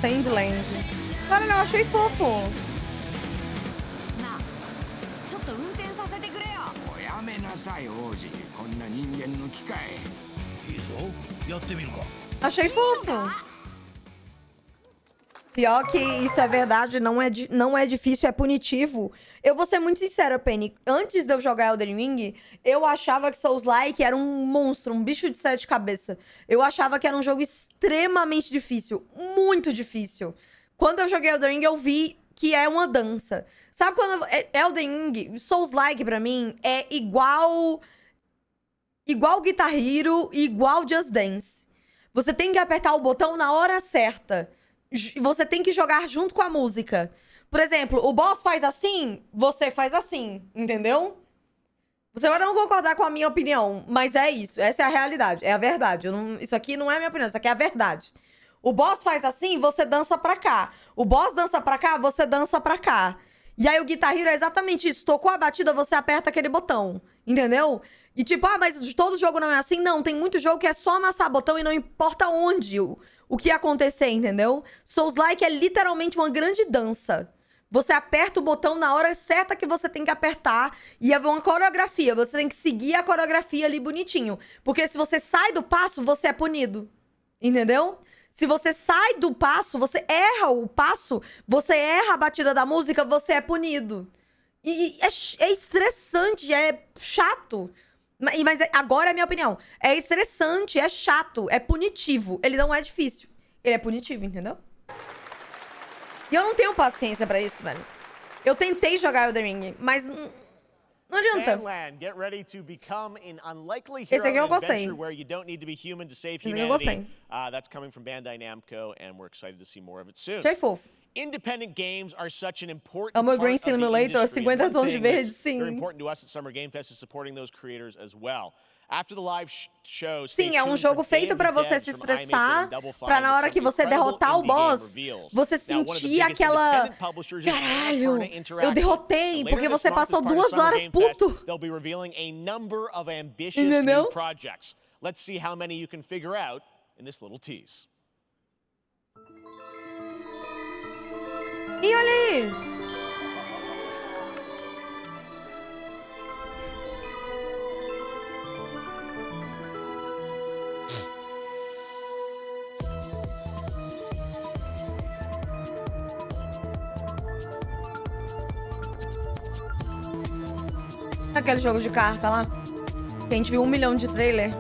Sandland. Cara, eu achei fofo. Achei fofo. Pior que isso é verdade, não é difícil, é punitivo. Eu vou ser muito sincera, Penny. Antes de eu jogar Elden Ring, eu achava que Souls-like era um monstro, um bicho de 7 cabeças. Eu achava que era um jogo extremamente difícil, muito difícil. Quando eu joguei Elden Ring, eu vi que é uma dança. Sabe quando Elden Ring, Souls-like pra mim, é igual Guitar Hero e igual Just Dance. Você tem que apertar o botão na hora certa. Você tem que jogar junto com a música. Por exemplo, o boss faz assim, você faz assim, entendeu? Você vai não concordar com a minha opinião, mas é isso. Essa é a realidade, é a verdade. Isso aqui não é minha opinião, isso aqui é a verdade. O boss faz assim, você dança pra cá. O boss dança pra cá, você dança pra cá. E aí o Guitar Hero é exatamente isso. Tocou a batida, você aperta aquele botão, entendeu? E tipo, mas todo jogo não é assim? Não, tem muito jogo que é só amassar botão e não importa onde o que acontecer, entendeu? Souls-like é literalmente uma grande dança. Você aperta o botão na hora certa que você tem que apertar e é uma coreografia. Você tem que seguir a coreografia ali bonitinho. Porque se você sai do passo, você é punido. Entendeu? Se você sai do passo, você erra o passo, você erra a batida da música, você é punido. E é estressante, é chato. Mas agora é a minha opinião. É estressante, é chato, é punitivo. Ele não é difícil. Ele é punitivo, entendeu? E eu não tenho paciência pra isso, velho. Eu tentei jogar Elden Ring, mas não adianta. Esse aqui eu gostei. Esse aqui eu gostei. Achei fofo. Independent games are such an important Amo part Green of the Simulator, industry. 50 And one tons de thing verde, that's sim. very important to us at Summer Game Fest is supporting those creators as well. After the live show, Sim, é um jogo feito pra você se estressar, pra na hora que você derrotar o boss, você sentir aquela... Caralho, eu derrotei, porque você passou 2 horas puto. Entendeu? Let's see how many you can figure out in this little tease. E olha aí. Aquele jogo de carta lá, que a gente viu 1 milhão de trailer.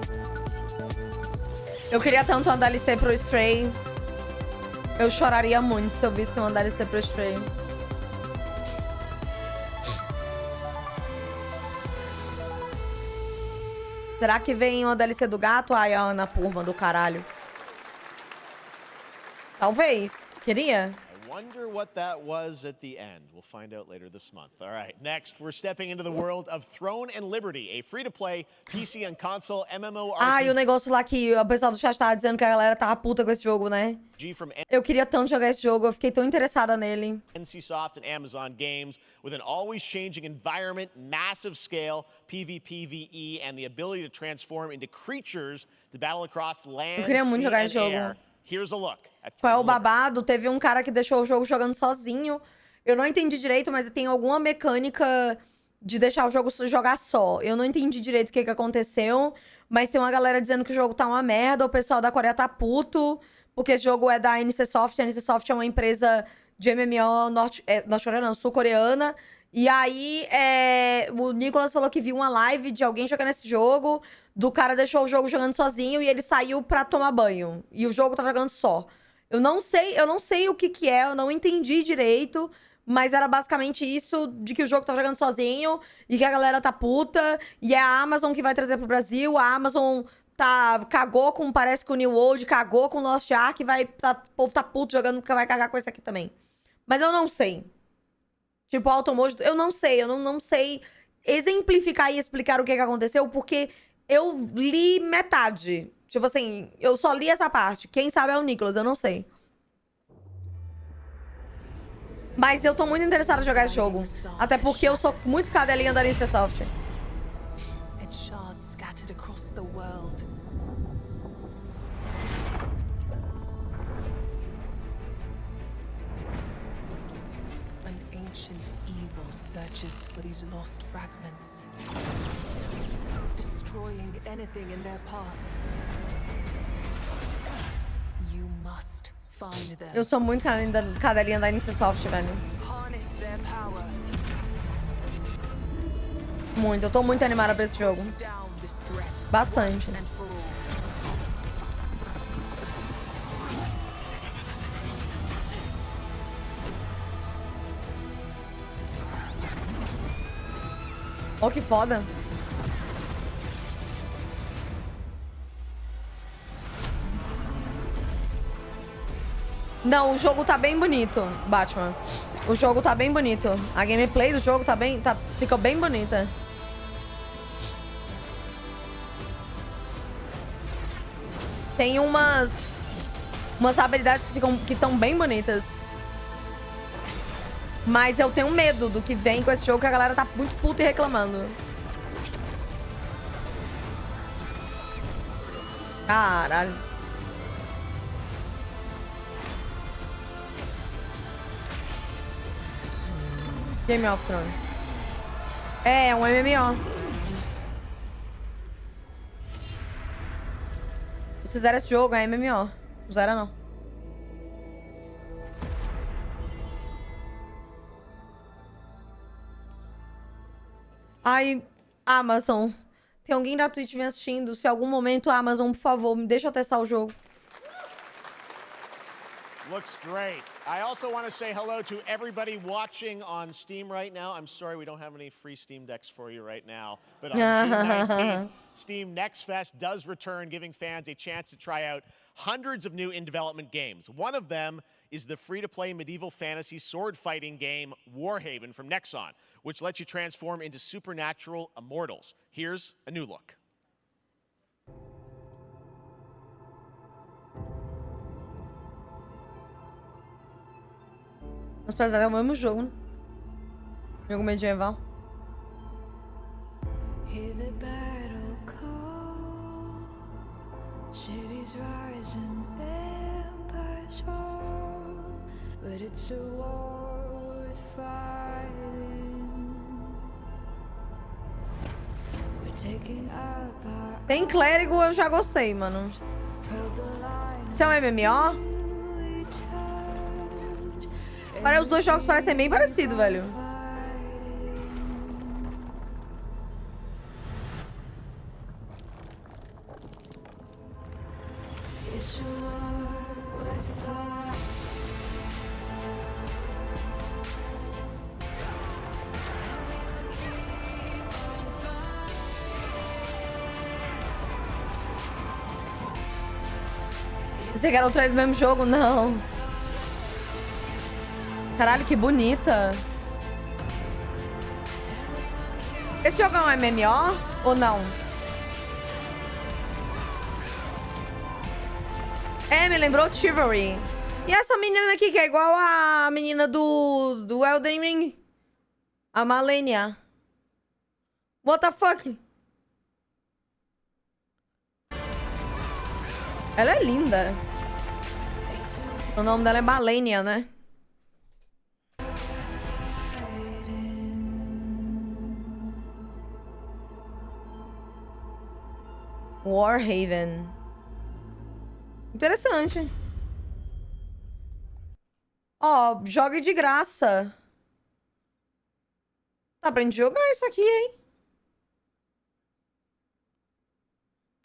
Eu queria tanto uma DLC pro Stray. Eu choraria muito se eu visse uma DLC pro Stray. Será que vem uma DLC do gato? Ai, a Ana Purma do caralho. Talvez. Queria. Wonder what that was at the end. We'll find out later this month. All right, next we're stepping into the world of Throne and Liberty, a free-to-play PC and console MMORPG. Ah, e o negócio lá que o pessoal do chat tava dizendo que a galera tava puta com esse jogo, né? Eu queria tanto jogar esse jogo, eu fiquei tão interessada nele. NCSoft and Amazon Games with an always changing environment, massive scale, PvPvE, and the ability to transform into creatures to battle across land, sea, and air. Here's a look. Qual é o babado? Teve um cara que deixou o jogo jogando sozinho. Eu não entendi direito, mas tem alguma mecânica de deixar o jogo jogar só. Eu não entendi direito o que aconteceu, mas tem uma galera dizendo que o jogo tá uma merda, o pessoal da Coreia tá puto, porque esse jogo é da NCSoft. A NCSoft é uma empresa de MMO norte-coreana, sul-coreana. E aí, o Nicolas falou que viu uma live de alguém jogando esse jogo, do cara deixou o jogo jogando sozinho e ele saiu pra tomar banho. E o jogo tá jogando só. Eu não sei o que é, eu não entendi direito, mas era basicamente isso, de que o jogo tá jogando sozinho e que a galera tá puta, e é a Amazon que vai trazer pro Brasil, a Amazon cagou com, parece que o New World, cagou com o Lost Ark, o povo tá puto jogando porque vai cagar com esse aqui também. Mas eu não sei. Tipo, o Automojo, eu não sei exemplificar e explicar o que aconteceu, porque eu li metade. Tipo assim, eu só li essa parte. Quem sabe é o Nicolas, eu não sei. Mas eu tô muito interessada em jogar esse jogo. Até porque eu sou muito cadelinha da NCSoft. Searches for these lost fragments, destroying anything in their path. You must find them. Eu sou muito cadelinha da NCSoft, velho. Harness their power. Muito, eu tô muito animada pra esse jogo. Bastante. Oh, que foda. Não, o jogo tá bem bonito, Batman. O jogo tá bem bonito. A gameplay do jogo ficou bem bonita. Tem umas habilidades que estão bem bonitas. Mas eu tenho medo do que vem com esse jogo, que a galera tá muito puta e reclamando. Caralho. Game of Thrones. É um MMO. Se fizer esse jogo, é MMO. Não zera não. Ai, Amazon. Tem alguém da Twitch me assistindo. Se em algum momento, Amazon, por favor, me deixa eu testar o jogo. Looks great. I also want to say hello to everybody watching on Steam right now. I'm sorry we don't have any free Steam decks for you right now. But on June 19th, Steam Next Fest does return, giving fans a chance to try out hundreds of new in-development games. One of them is the free-to-play medieval fantasy sword-fighting game Warhaven from Nexon, which lets you transform into supernatural immortals. Here's a new look. Mas parece que é o mesmo jogo, né? Jogo medieval. Hear the battle call. Cities rise and empires fall. But it's a war worth fighting. We're taking up our Tem clérigo, eu já gostei, mano. Isso é um MMO? Os dois jogos parecem bem parecidos, velho. Você quer outra vez do mesmo jogo? Não. Caralho, que bonita. Esse jogo é um MMO ou não? É, me lembrou Chivalry. E essa menina aqui, que é igual a menina do Elden Ring? A Malenia. What the fuck? Ela é linda. O nome dela é Malenia, né? Warhaven. Interessante. Ó, joga de graça. Dá pra gente jogar isso aqui, hein?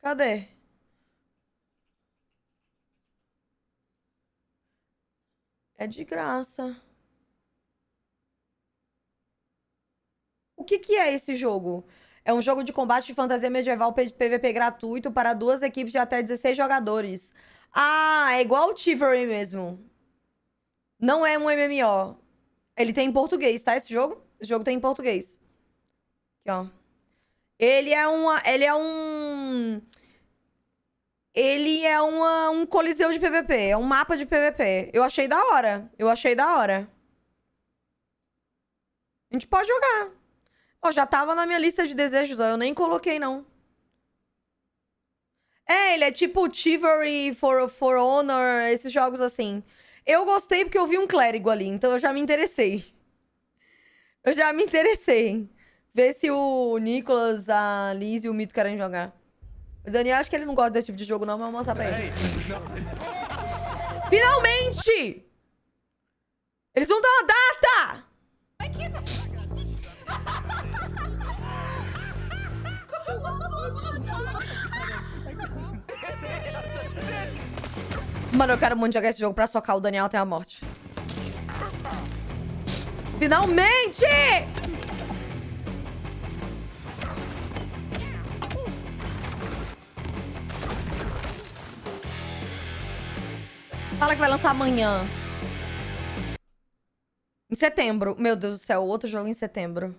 Cadê? É de graça. O que é esse jogo? É um jogo de combate de fantasia medieval PVP gratuito para 2 equipes de até 16 jogadores. Ah, é igual o Chivalry mesmo. Não é um MMO. Ele tem em português, tá? Esse jogo? Esse jogo tem em português. Aqui, ó. Ele é um coliseu de PVP. É um mapa de PVP. Eu achei da hora. A gente pode jogar. Ó, já tava na minha lista de desejos, ó. Eu nem coloquei, não. É, ele é tipo Chivalry, For Honor, esses jogos assim. Eu gostei porque eu vi um clérigo ali, então eu já me interessei. Ver se o Nicolas, a Liz e o Mito querem jogar. O Daniel, acho que ele não gosta desse tipo de jogo, não, mas eu vou mostrar pra ele. Finalmente! Eles vão dar uma data! Mano, eu quero muito jogar esse jogo pra socar o Daniel até a morte. Finalmente! Fala que vai lançar amanhã. Em setembro. Meu Deus do céu, outro jogo em setembro.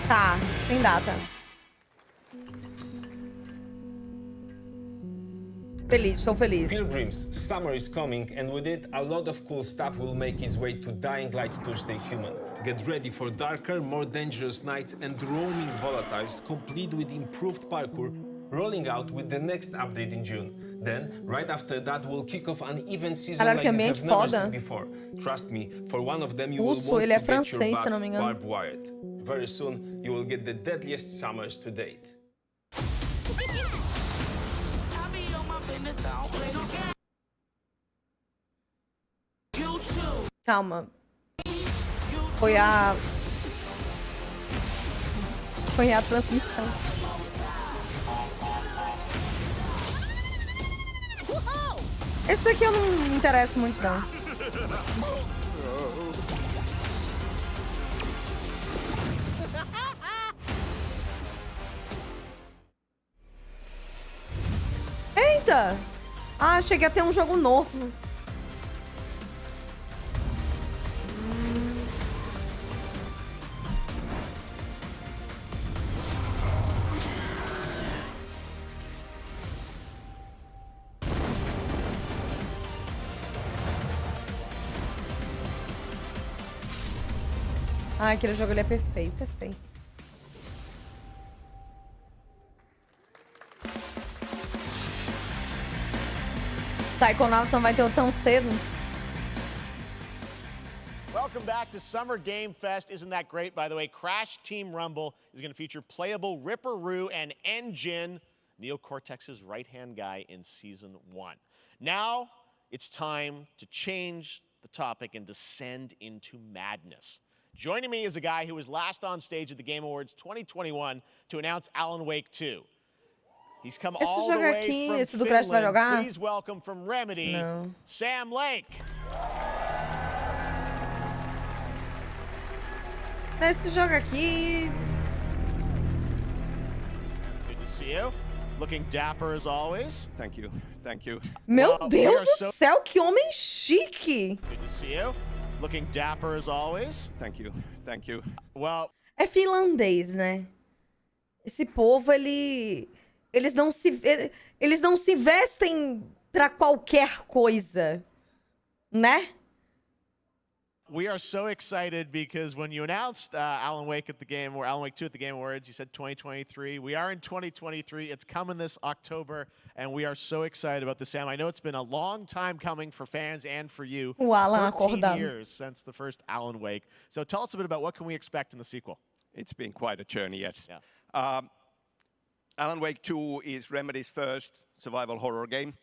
Tá, tem data. Feliz, estou feliz. Pilgrims, summer is coming, and with it, a lot of cool stuff will make its way to Dying Light to stay human. Get ready for darker, more dangerous nights and roaming volatiles, complete with improved parkour, rolling out with the next update in June. Then, right after that, we'll kick off an event season like you have never seen before. Trust me, for one of them you will want to get your back barbed wired. Very soon, you will get the deadliest summers to date. Calma. Foi a transmissão. Esse daqui eu não me interesso muito, não. Eita! Ah, cheguei a ter um jogo novo. Ah, aquele jogo ele é perfeito, perfeito. Psychonauts não vai ter tão cedo. Welcome back to Summer Game Fest. Isn't that great? By the way, Crash Team Rumble is going to feature playable Ripperoo and Engine, Neo Cortex's right-hand guy in Season 1. Now, it's time to change the topic and descend into madness. Joining me is a guy who was last on stage at the Game Awards 2021 to announce Alan Wake 2. He's come all the way from Finland. Please welcome from Remedy, Sam Lake. Esse jogo aqui... Good to see you. Looking dapper as always. Thank you. Thank you. Meu Deus do céu, que homem chique. Good to see you. Looking dapper as always. Thank you. Thank you. Well... É finlandês, né? Esse povo, eles não se vestem pra qualquer coisa, né? We are so excited because when you announced Alan Wake 2 at the Game Awards, you said 2023. We are in 2023. It's coming this October, and we are so excited about this, Sam. I know it's been a long time coming for fans and for you. 13 years since the first Alan Wake. So tell us a bit about what can we expect in the sequel. It's been quite a journey, yes. Yeah. Alan Wake 2 is Remedy's first survival horror game.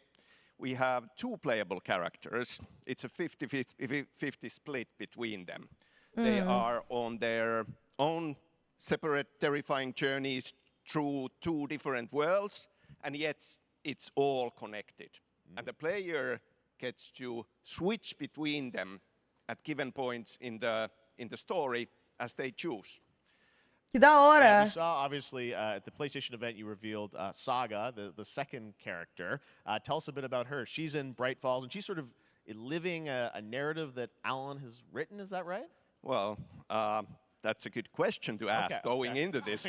We have 2 playable characters. It's a 50-50 split between them. They are on their own separate terrifying journeys through 2 different worlds, and yet it's all connected. And the player gets to switch between them at given points in the story as they choose. Que da hora. Yeah, we saw, obviously, at the PlayStation event, you revealed Saga, the second character. Tell us a bit about her. She's in Bright Falls, and she's sort of living a narrative that Alan has written. Is that right? Well, that's a good question to ask going into this.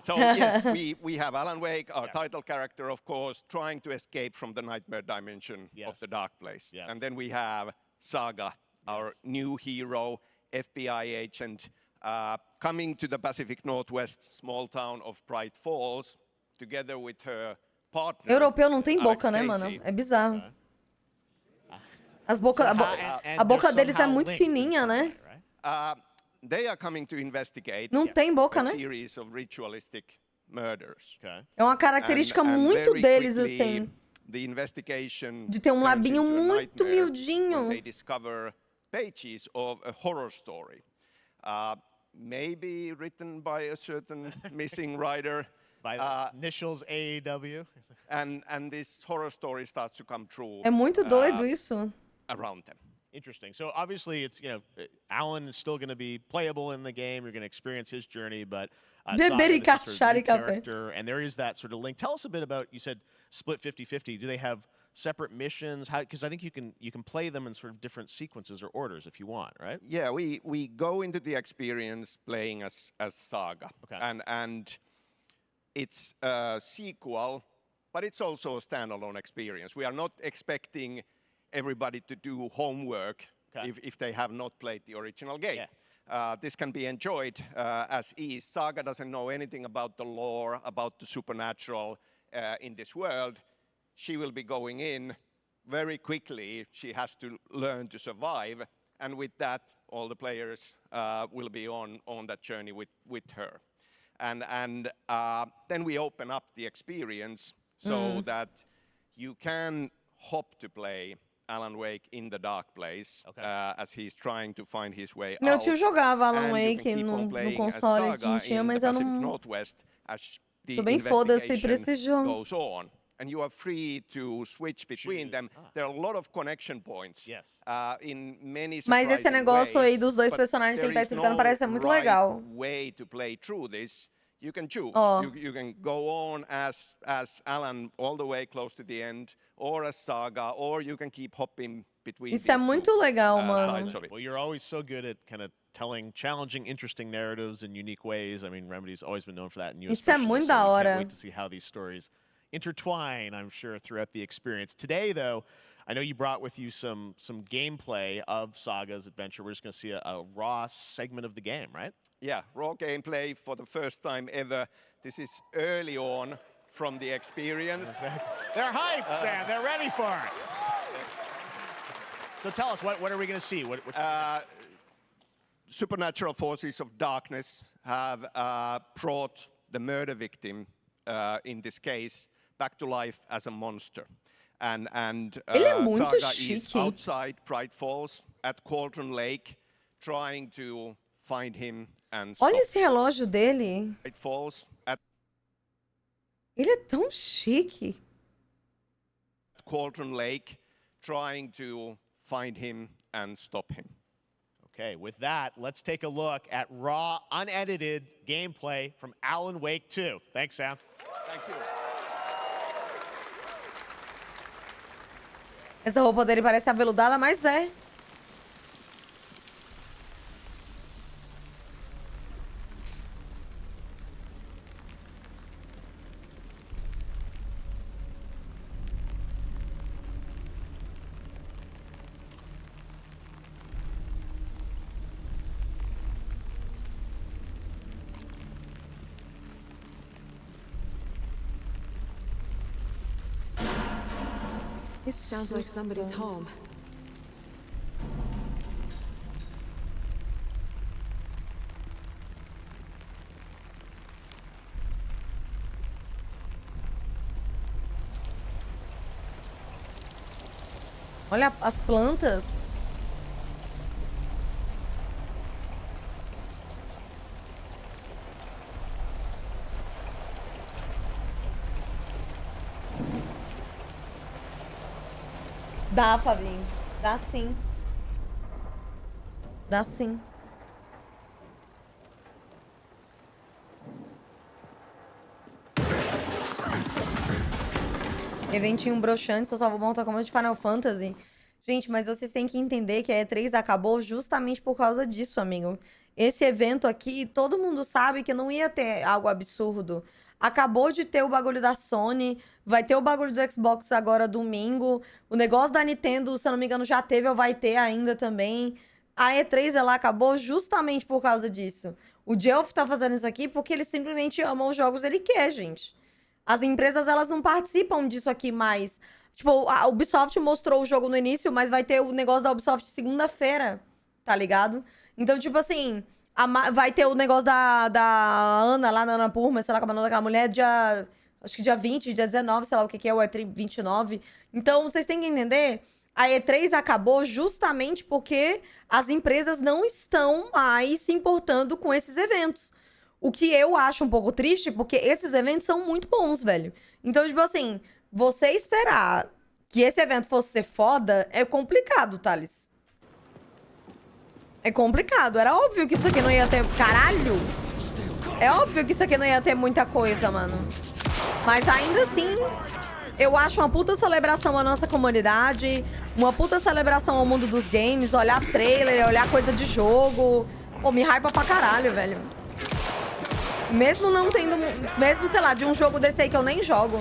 So, yes, we have Alan Wake, our title character, of course, trying to escape from the nightmare dimension of the dark place. Yes. And then we have Saga, our new hero, FBI agent, coming to the Pacific Northwest small town of Bright Falls, together with her partner. Europeu não tem boca, né, mano? É bizarro. A boca deles é muito fininha, né? They are coming to investigate não tem boca, né? a series of ritualistic murders. É uma característica muito deles, assim. The investigation de ter um labinho muito miudinho. They discover pages of a horror story. Maybe written by a certain missing writer. By the initials AEW. And this horror story starts to come true. É muito doido isso. Around them. Interesting. So obviously, it's Alan is still going to be playable in the game. You're going to experience his journey, but beber e cachar e café. And there is that sort of link. Tell us a bit about. You said split 50-50. Do they have separate missions? How? Because I think you can play them in sort of different sequences or orders if you want, right? Yeah, we go into the experience playing as Saga, and it's a sequel, but it's also a standalone experience. We are not expecting everybody to do homework if they have not played the original game. Yeah. This can be enjoyed as is. Saga doesn't know anything about the lore, about the supernatural in this world. She will be going in very quickly. She has to learn to survive. And with that, all the players will be on that journey with her. And then we open up the experience so that you can hop to play Alan Wake in the dark place as he's trying to find his way out. Meu tio jogava Alan Wake no console que não tinha, mas eu não... Tô bem foda-se pra esse jogo. And you are free to switch between them. There are a lot of connection points. Yes. In many mas esse negócio aí dos dois personagens que ele tá explicando parece muito legal. Way to play through this. You can choose. You can go on as Alan all the way close to the end, or as Saga, or you can keep hopping between. Isso é muito legal, mano. Well, you're always so good at kind of telling challenging, interesting narratives in unique ways. I mean, Remedy's always been known for that, and you especially. Isso é muito da hora. Can't wait to see how these stories intertwine, I'm sure, throughout the experience. Today, though, I know you brought with you some gameplay of Saga's adventure. We're just going to see a raw segment of the game, right? Yeah, raw gameplay for the first time ever. This is early on from the experience. They're hyped, Sam. They're ready for it. So tell us, what are we going to see? Supernatural forces of darkness have brought the murder victim, in this case, back to life as a monster. And Saga is outside Bright Falls at Cauldron Lake, trying to find him and stop. Olha esse relógio dele. Bright Falls at Ele é tão chique. Cauldron Lake, trying to find him and stop him. Okay, with that, let's take a look at raw, unedited gameplay from Alan Wake 2. Thanks, Sam. Thank you. Essa roupa dele parece aveludada, mas é. It sounds like somebody's home. Olha as plantas. Dá, Fabinho. Dá sim. Dá sim. Eventinho broxante, só vou montar como de Final Fantasy. Gente, mas vocês têm que entender que a E3 acabou justamente por causa disso, amigo. Esse evento aqui, todo mundo sabe que não ia ter algo absurdo. Acabou de ter o bagulho da Sony, vai ter o bagulho do Xbox agora domingo. O negócio da Nintendo, se eu não me engano, já teve ou vai ter ainda também. A E3, ela acabou justamente por causa disso. O Geoff tá fazendo isso aqui porque ele simplesmente ama os jogos que ele quer, gente. As empresas, elas não participam disso aqui mais. Tipo, a Ubisoft mostrou o jogo no início, mas vai ter o negócio da Ubisoft segunda-feira, tá ligado? Então, tipo assim... vai ter o negócio da Ana, lá na Ana Purma, sei lá como é o nome daquela mulher, acho que dia 20, dia 19, sei lá o que é, o E3 29. Então, vocês têm que entender, a E3 acabou justamente porque as empresas não estão mais se importando com esses eventos. O que eu acho um pouco triste, porque esses eventos são muito bons, velho. Então, tipo assim, você esperar que esse evento fosse ser foda é complicado, Thales. É complicado. Era óbvio que isso aqui não ia ter... Caralho! É óbvio que isso aqui não ia ter muita coisa, mano. Mas ainda assim, eu acho uma puta celebração à nossa comunidade. Uma puta celebração ao mundo dos games. Olhar trailer, olhar coisa de jogo. Pô, me hypa pra caralho, velho. Mesmo não tendo... Mesmo, sei lá, de um jogo desse aí que eu nem jogo.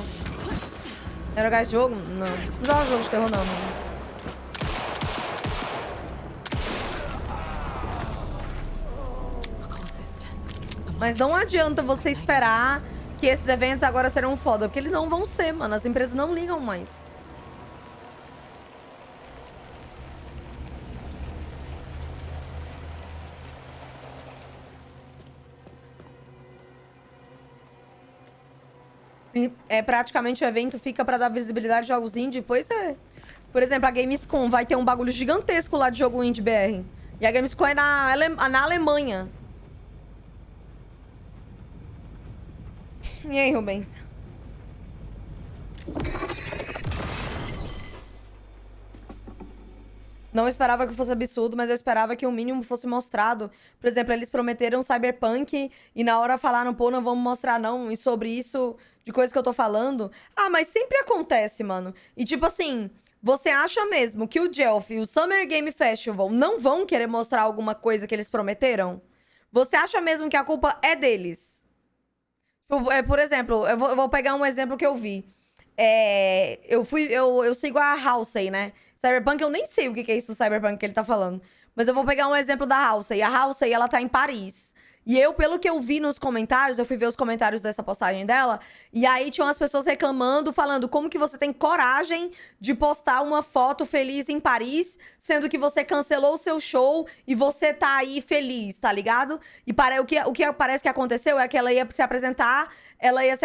Quer jogar esse jogo? Não. Não jogo jogo de terror, não, mano. Mas não adianta você esperar que esses eventos agora serão foda, porque eles não vão ser, mano. As empresas não ligam mais. É praticamente o evento fica pra dar visibilidade de jogos indie? Pois é. Por exemplo, a Gamescom vai ter um bagulho gigantesco lá de jogo indie BR. E a Gamescom é na Alemanha. E aí, Rubens? Não esperava que fosse absurdo, mas eu esperava que o mínimo fosse mostrado. Por exemplo, eles prometeram Cyberpunk e na hora falaram, pô, não vamos mostrar não. E sobre isso, de coisa que eu tô falando. Ah, mas sempre acontece, mano. E tipo assim, você acha mesmo que o Geoff e o Summer Game Festival não vão querer mostrar alguma coisa que eles prometeram? Você acha mesmo que a culpa é deles? Por exemplo, eu vou pegar um exemplo que eu vi. Eu sigo a Halsey, né? Cyberpunk, eu nem sei o que é isso do Cyberpunk que ele tá falando. Mas eu vou pegar um exemplo da Halsey. A Halsey, ela tá em Paris. E eu, pelo que eu vi nos comentários, eu fui ver os comentários dessa postagem dela, e aí tinham as pessoas reclamando, falando como que você tem coragem de postar uma foto feliz em Paris, sendo que você cancelou o seu show e você tá aí feliz, tá ligado? E o que parece que aconteceu é que ela ia se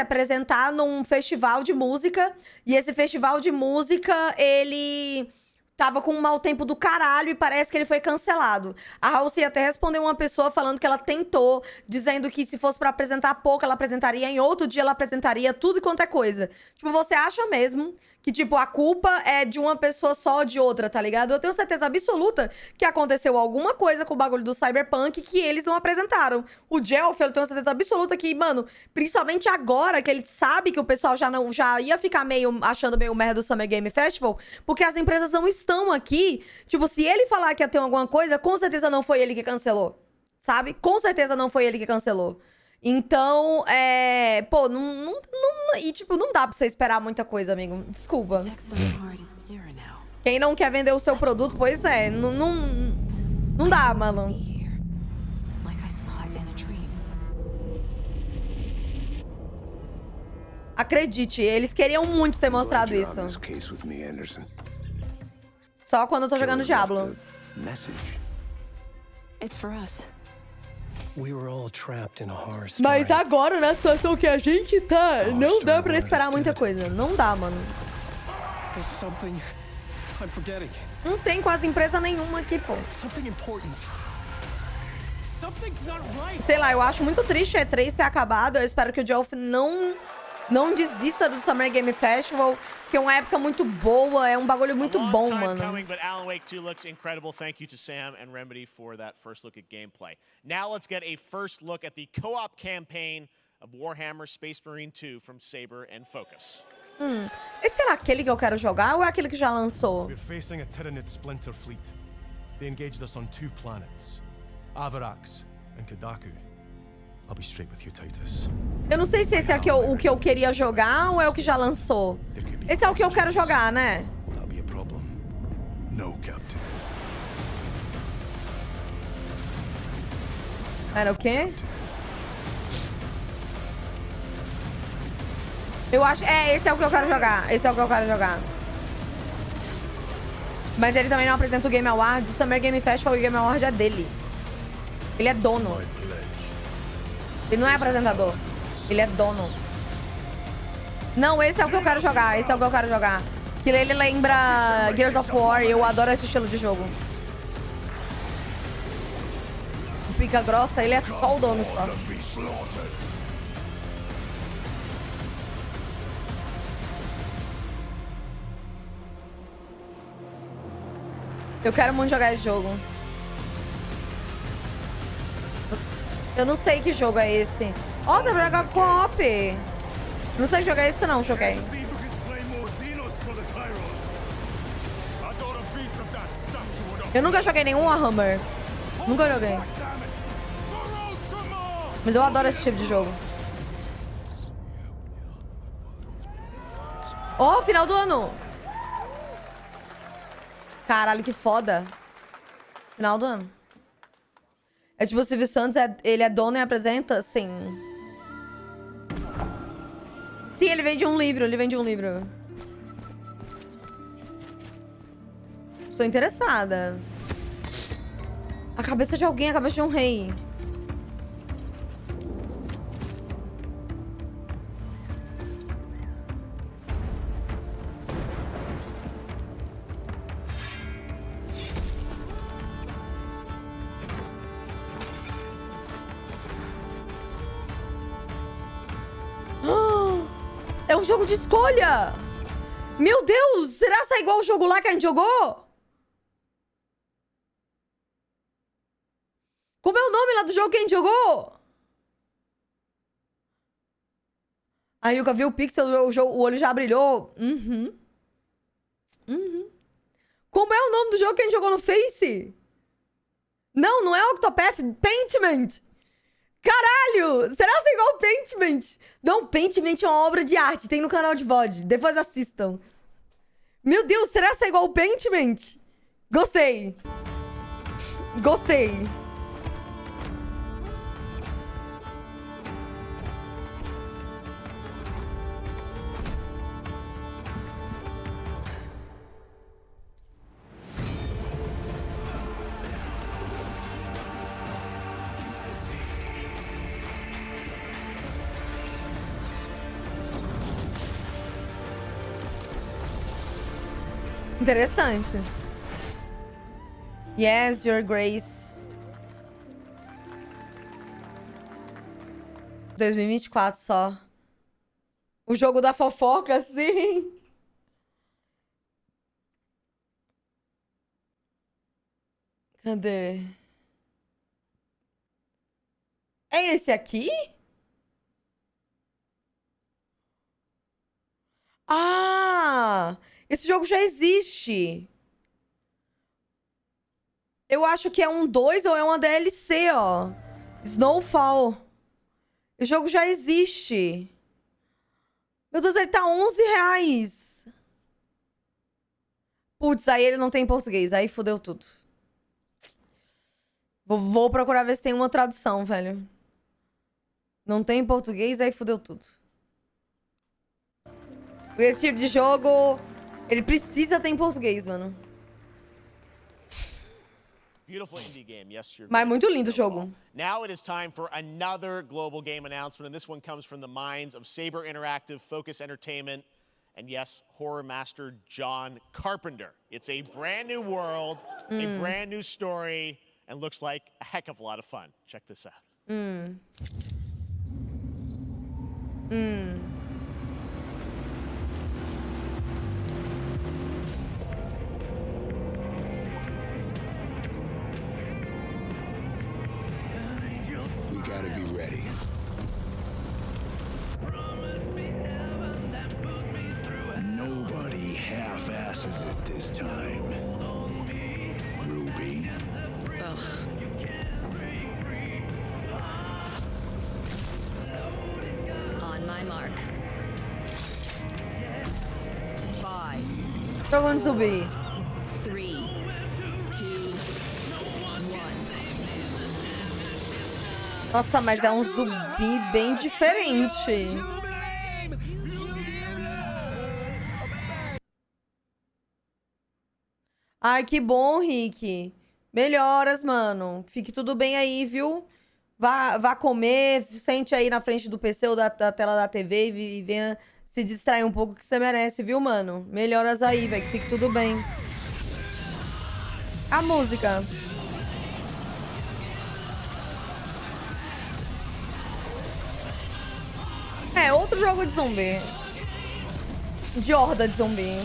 apresentar num festival de música, e esse festival de música, ele tava com um mau tempo do caralho e parece que ele foi cancelado. A Halsey até respondeu uma pessoa falando que ela tentou, dizendo que se fosse pra apresentar pouco, ela apresentaria, em outro dia ela apresentaria tudo quanto é coisa. Tipo, você acha mesmo que, tipo, a culpa é de uma pessoa só ou de outra, tá ligado? Eu tenho certeza absoluta que aconteceu alguma coisa com o bagulho do Cyberpunk que eles não apresentaram. O Jelf, eu tenho certeza absoluta que, mano, principalmente agora que ele sabe que o pessoal já ia ficar achando meio merda do Summer Game Festival, porque as empresas não estão aqui. Tipo, se ele falar que ia ter alguma coisa, com certeza não foi ele que cancelou, sabe? Com certeza não foi ele que cancelou. Então, pô, e tipo, não dá pra você esperar muita coisa, amigo. Desculpa. Quem não quer vender o seu produto, pois é, não dá, mano. Acredite, eles queriam muito ter mostrado isso. Só quando eu tô jogando Diablo. It's for us. Mas agora, na situação que a gente tá, não dá pra esperar muita coisa. Não dá, mano. Não tem quase empresa nenhuma aqui, pô. Sei lá, eu acho muito triste o E3 ter acabado. Eu espero que o Geoff não desista do Summer Game Festival, que é uma época muito boa, é um bagulho muito bom, mano. But Alan Wake 2 looks incredible. Thank you to Sam and Remedy for that first look at gameplay. Now let's get a first look at the co-op campaign of Warhammer Space Marine 2 from Saber and Focus. Esse era aquele que eu quero jogar ou é aquele que já lançou? We're facing a Tyranid splinter fleet. They engaged us on 2 planets, Avarax and Kadaku. I'll be straight with you, Titus. Eu não sei se esse é o que eu queria jogar ou é o que já lançou. Esse é o que eu quero jogar, né? That'll be a problem. No, Captain. Era o quê? Eu acho... esse é o que eu quero jogar. Esse é o que eu quero jogar. Mas ele também não apresenta o Game Awards. O Summer Game Festival e o Game Awards é dele. Ele é dono. Ele não é apresentador. Ele é dono. Não, esse é o que eu quero jogar. Esse é o que eu quero jogar. Que ele lembra Gears of War. Eu adoro esse estilo de jogo. O pica grossa, ele é só o dono só. Eu quero muito jogar esse jogo. Eu não sei que jogo é esse. Ó, dá pra jogar co-op. Não sei jogar esse não, joguei. Eu nunca joguei nenhum Warhammer. Nunca joguei. Mas eu adoro esse tipo de jogo. Ó, final do ano. Caralho, que foda. Final do ano. É tipo o Silvio Santos, ele é dono e apresenta? Sim. Sim, ele vende um livro, Estou interessada. A cabeça de alguém, a cabeça de um rei. É um jogo de escolha! Meu Deus! Será que é igual o jogo lá que a gente jogou? Como é o nome lá do jogo que a gente jogou? A Riyuuka viu o pixel, o olho já brilhou. Como é o nome do jogo que a gente jogou no Face? Não é Octopath Paintment. Caralho! Será que é igual o Paintment? Não, Paintment é uma obra de arte. Tem no canal de VOD. Depois assistam. Meu Deus, será que é igual o Paintment? Gostei. Gostei. Interessante. Yes, Your Grace. 2024 só. O jogo da fofoca, sim. Cadê? É esse aqui? Ah! Esse jogo já existe. Eu acho que é um 2 ou é uma DLC, ó. Snowfall. Esse jogo já existe. Meu Deus, ele tá R$11. Putz, aí ele não tem em português. Aí fodeu tudo. Vou procurar ver se tem uma tradução, velho. Não tem em português, aí fodeu tudo. Esse tipo de jogo... Ele precisa ter em português, mano. Beautiful indie game. Yes, you're Mas muito lindo o jogo. Now it is time for another global game announcement, and this one comes from the minds of Saber Interactive, Focus Entertainment, and yes, horror master John Carpenter. It's a brand new world, a brand new story, and looks like a heck of a lot of fun. Check this out. We gotta be ready. Nobody half-asses it this time. Ruby. On my mark. 5. Jogo de zumbi. 3, 2, 1. Nossa, mas é um zumbi bem diferente. Ai, que bom, Rick. Melhoras, mano. Fique tudo bem aí, viu? Vá comer, sente aí na frente do PC ou da tela da TV e venha se distrair um pouco que você merece, viu, mano? Melhoras aí, velho, que fique tudo bem. A música. É, outro jogo de zumbi. De horda de zumbi.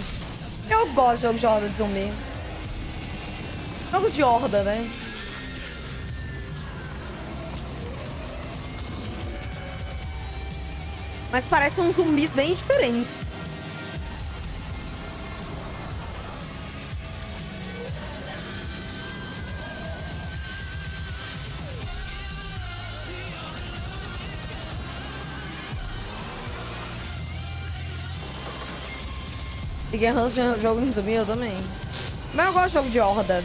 Eu gosto de jogo de horda de zumbi. Jogo de horda, né? Mas parecem uns zumbis bem diferentes. Fiquei ranço de jogo de zumbi, eu também. Mas eu gosto de jogo de horda.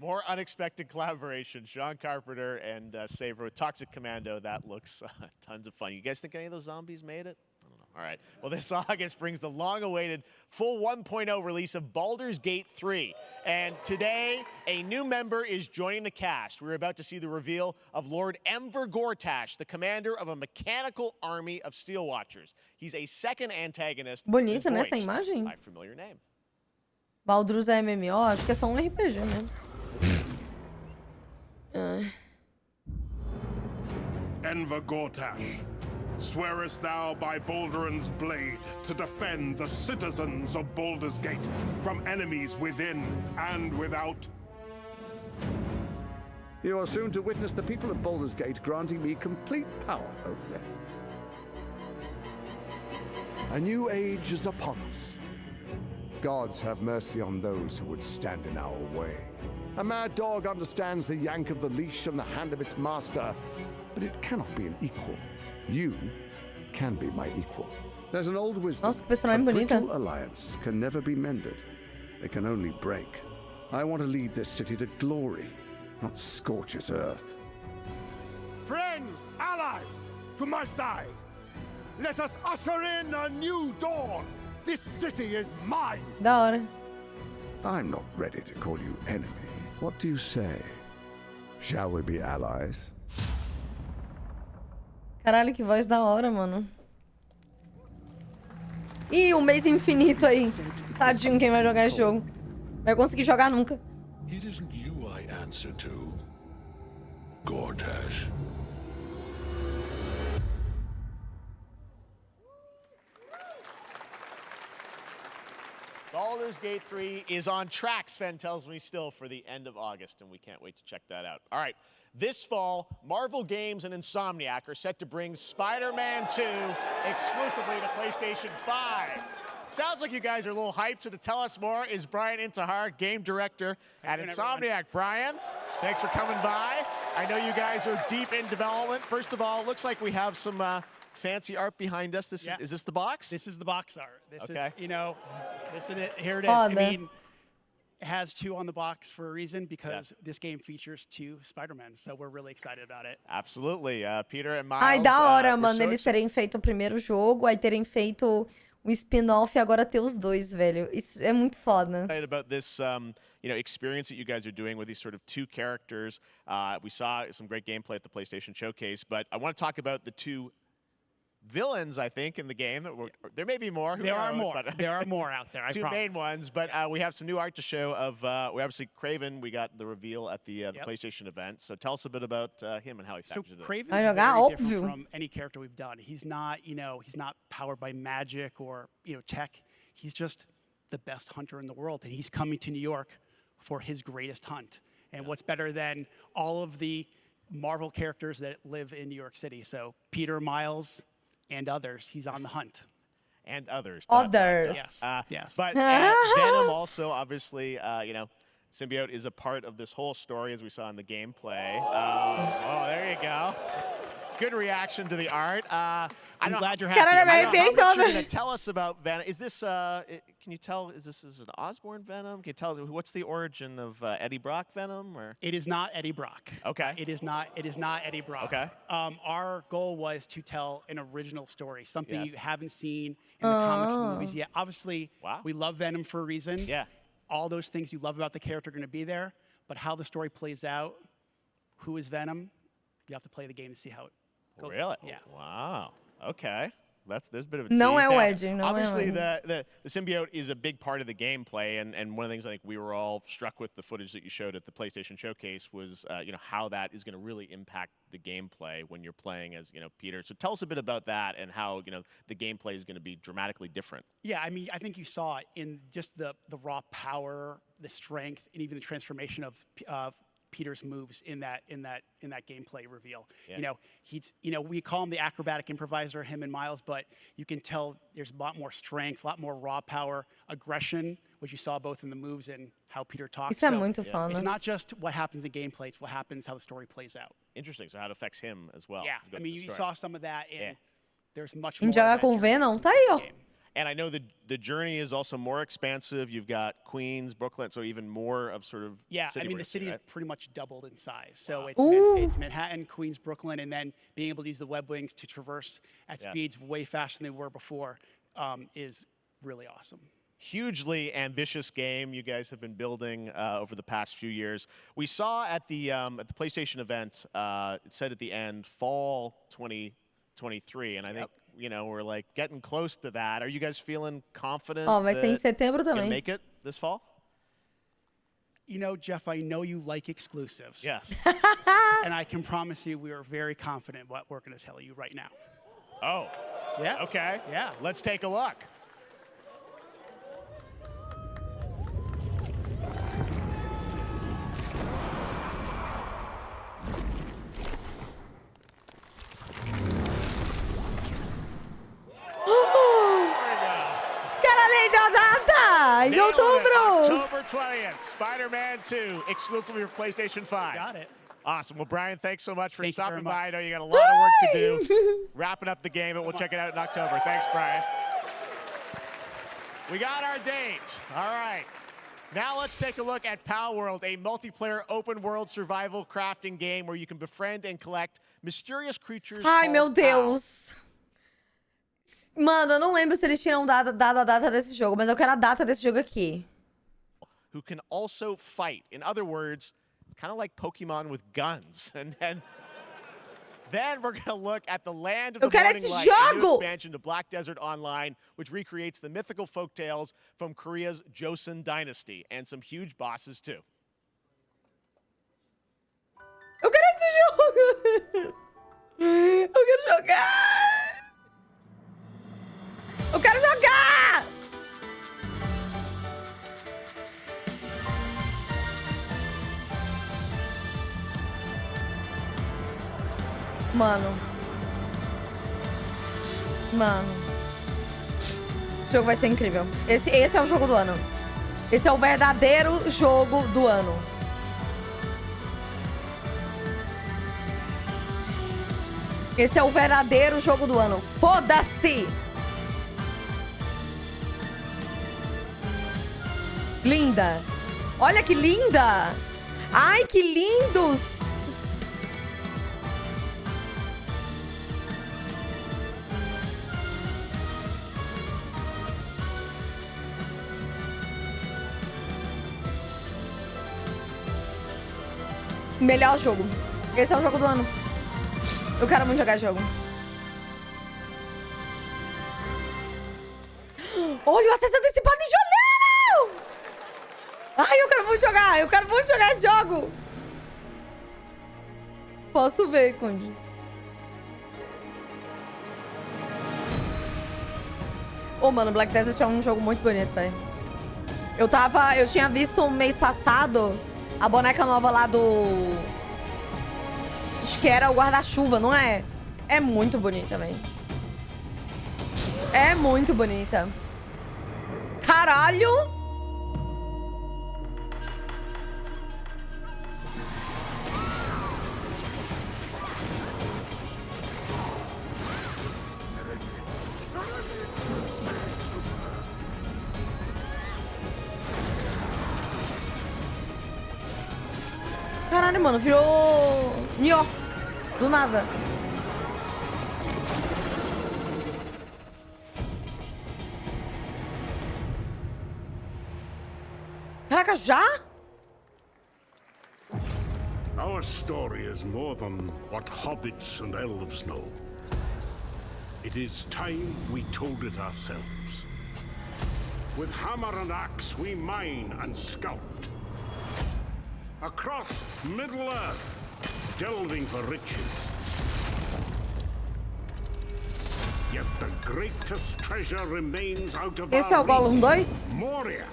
More unexpected collaboration. Sean Carpenter and Saber with Toxic Commando. That looks tons of fun. You guys think any of those zombies made it? I don't know. All right. Well, this August brings the long-awaited full 1.0 release of Baldur's Gate 3. And today, a new member is joining the cast. We're about to see the reveal of Lord Enver Gortash, the commander of a mechanical army of Steel Watchers. He's a second antagonist. Bonita, né, essa imagem? By familiar name. Baldur's é MMO? Acho que é só um RPG mesmo. Enver Gortash, swearest thou by Balduran's blade to defend the citizens of Baldur's Gate from enemies within and without? You are soon to witness the people of Baldur's Gate granting me complete power over them. A new age is upon us. Gods have mercy on those who would stand in our way. A mad dog understands the yank of the leash and the hand of its master, but it cannot be an equal. You can be my equal. There's an old wisdom. Nossa, que personagem a bonita. brittle alliance can never be mended. They can only break. I want to lead this city to glory, not scorch its earth. Friends, allies, to my side. Let us usher in a new dawn. This city is mine. Da hora. I'm not ready to call you enemy. What do you say? Shall we be allies? Caralho, que voz da hora, mano. Ih, um mês infinito aí. Tadinho quem vai jogar esse jogo. Vai conseguir jogar nunca. It isn't you I answer to, Garotas. Baldur's Gate 3 is on track, Sven tells me, still for the end of August, and we can't wait to check that out. All right, this fall, Marvel Games and Insomniac are set to bring Spider-Man 2 exclusively to PlayStation 5. Sounds like you guys are a little hyped, so to tell us more is Brian Intihar, game director at Insomniac. Brian, thanks for coming by. I know you guys are deep in development. First of all, it looks like we have some fancy art behind us. This is this the box? This is the box art. This Okay. is, you know, this is it. Here it is. Oh, I the- mean, it has 2 on the box for a reason because this game features 2 Spider-Man, so we're really excited about it. Absolutely. Peter and Miles. Ai, da hora, we're mano, so eles terem feito o primeiro jogo, aí terem feito o spin-off e agora ter os dois, velho. Isso é muito foda. Excited about this, experience that you guys are doing with these sort of 2 characters. We saw some great gameplay at the PlayStation Showcase, but I want to talk about the 2 villains, I think, in the game. There may be more. Who There are knows, more. but- There are more out there, I 2 main ones, but we have some new art to show of, we obviously, Kraven, we got the reveal at the PlayStation event. So tell us a bit about him and how he So factors in. Kraven's Vai very jogar, different óbvio. from any character we've done. He's not, he's not powered by magic or, tech. He's just the best hunter in the world, and he's coming to New York for his greatest hunt. And what's better than all of the Marvel characters that live in New York City? So Peter, Miles, and others, he's on the hunt. And others. Others. Yes. Yes. But Venom also, obviously, Symbiote is a part of this whole story, as we saw in the gameplay. Oh, there you go. Good reaction to the art. I'm glad you're happy. Caralho, about me it. arrepiei How much you're todo. going to tell us about Venom? Is this, can you tell, is this an Osborn Venom? Can you tell, what's the origin of Eddie Brock Venom? Or? It is not Eddie Brock. Okay. It is not Eddie Brock. Okay. Our goal was to tell an original story, something Yes. you haven't seen in the comics and the movies yet. Obviously, we love Venom for a reason. Yeah. All those things you love about the character are going to be there, but how the story plays out, who is Venom, you have to play the game to see how it goes. Really? Yeah. Wow. Okay. There's a bit of a Não tease é o now. Ed, não é o Obviously, Ed. the symbiote is a big part of the gameplay, and one of the things I think we were all struck with the footage that you showed at the PlayStation Showcase was, how that is going to really impact the gameplay when you're playing as, Peter. So tell us a bit about that and how, the gameplay is going to be dramatically different. Yeah, I mean, I think you saw it in just the raw power, the strength, and even the transformation of Peter's moves in that gameplay reveal. Yeah. He's we call him the acrobatic improviser, him and Miles, but you can tell there's a lot more strength, a lot more raw power, aggression, which you saw both in the moves and how Peter talks. Isso é muito foda. It's not just what happens in gameplay, it's what happens, how the story plays out. Interesting. So how it affects him as well. Yeah, to go I through mean, the you story. saw some of that, and there's much Em more. jogar com o adventure Venom, tá aí, ó. in the game. And I know the journey is also more expansive. You've got Queens, Brooklyn, so even more of sort of Yeah, city I mean, the races, city right? is pretty much doubled in size. So Ooh. it's Manhattan, Queens, Brooklyn, and then being able to use the web wings to traverse at speeds way faster than they were before is really awesome. Hugely ambitious game you guys have been building over the past few years. We saw at the PlayStation event, it said at the end, fall 2023, and I think we're like getting close to that. Are you guys feeling confident? Ó, vai ser em setembro you can também. make it this fall? Jeff, I know you like exclusives. Yes. And I can promise you we are very confident what we're going to tell you right now. Oh. Yeah. Okay. Yeah. Let's take a look. Ai, deu a data! Em Nailed it. outubro! October 20th, Spider-Man 2, exclusively for PlayStation 5. Got it. Awesome. Well, Brian, thanks so much for Thank you stopping very much. by. I know you got a lot of work to do. Wrapping up the game, but we'll check it out in October. Thanks, Brian. We got our date. All right. Now let's take a look at Pal World, a multiplayer open-world survival crafting game where you can befriend and collect mysterious creatures. Ai, meu called Deus. Mano, eu não lembro se eles tinham dado a data desse jogo, mas eu quero a data desse jogo aqui. Who can also fight. In other words, it's kind of like Pokemon with guns. And then we're going to look at the Land of the Morning Light, a new expansion to Black Desert Online, which recreates the mythical folktales from Korea's Joseon Dynasty, and some huge bosses too. Eu quero esse jogo! Eu quero jogar! Eu quero jogar! Mano. Esse jogo vai ser incrível. Esse é o jogo do ano. Esse é o verdadeiro jogo do ano. Esse é o verdadeiro jogo do ano. Foda-se! Linda. Olha que linda! Ai, que lindos! Melhor jogo. Esse é o jogo do ano. Eu quero muito jogar esse jogo. Olha o acesso antecipado em janeiro! Ai, eu quero muito jogar. Eu quero muito jogar esse jogo. Posso ver, Conde. Ô, mano, Black Desert é um jogo muito bonito, velho. Eu tinha visto um mês passado a boneca nova lá do... Acho que era o guarda-chuva, não é? É muito bonita, velho. É muito bonita. Caralho! Caralho, mano, virou... Nioh. Do nada. Caraca, já? Our story is more than what hobbits and elves know. It is time we told it ourselves. With hammer and axe we mine and scout. Across Middle-earth, delving for riches. Yet the greatest treasure remains out of Esse é o Gollum 2? Moria.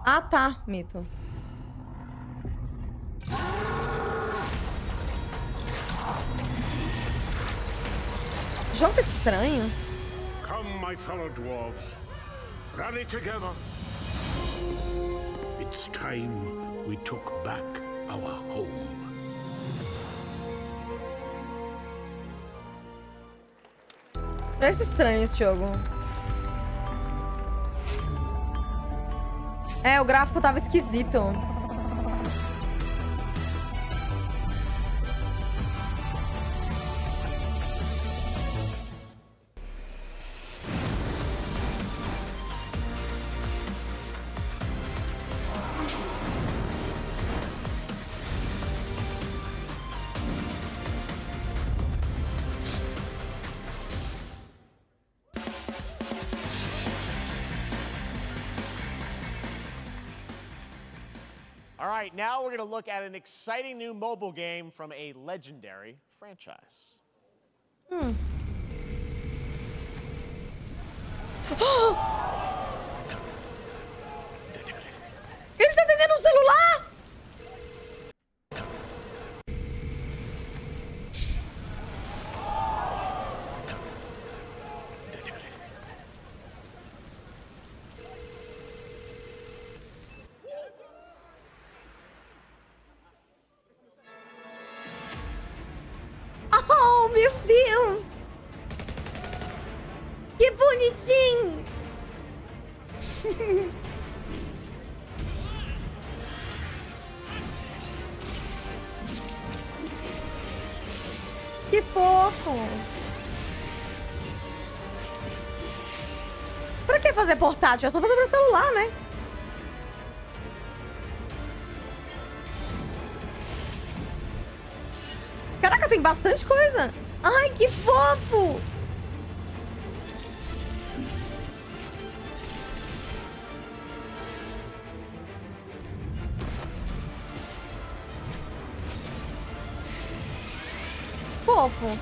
Ah, tá, mito. Jogo estranho. Come, my fellow dwarves. Rally together. It's time we took back our home. Parece estranho esse jogo. É, o gráfico tava esquisito. All right, now we're going to look at an exciting new mobile game from a legendary franchise. Ele tá atendendo um celular? Que fofo. Pra que fazer portátil? É só fazer pra celular, né? Caraca, tem bastante coisa. Ai, que fofo. Fofo.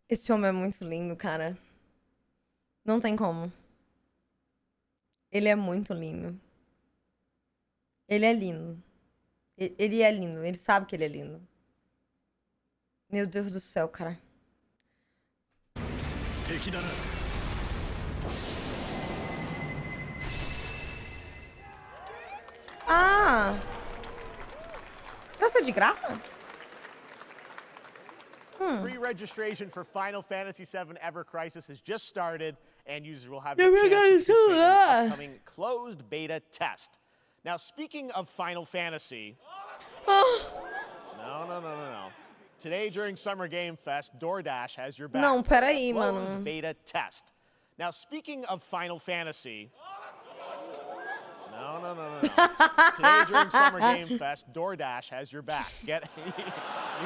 Esse homem é muito lindo, cara. Não tem como. Ele é muito lindo. Ele é lindo. Ele é lindo. Ele sabe que ele é lindo. Meu Deus do céu, cara. Ah! Nossa, é de graça? Free registration for Final Fantasy VII Ever Crisis has just started, and users will have Eu the chance to participate in the lá. upcoming closed beta test. Now, speaking of Final Fantasy... No. Today, during Summer Game Fest, DoorDash has your back. Não, peraí, Closed mano. beta test. Now, speaking of Final Fantasy... No. Today, during Summer Game Fest, DoorDash has your back. You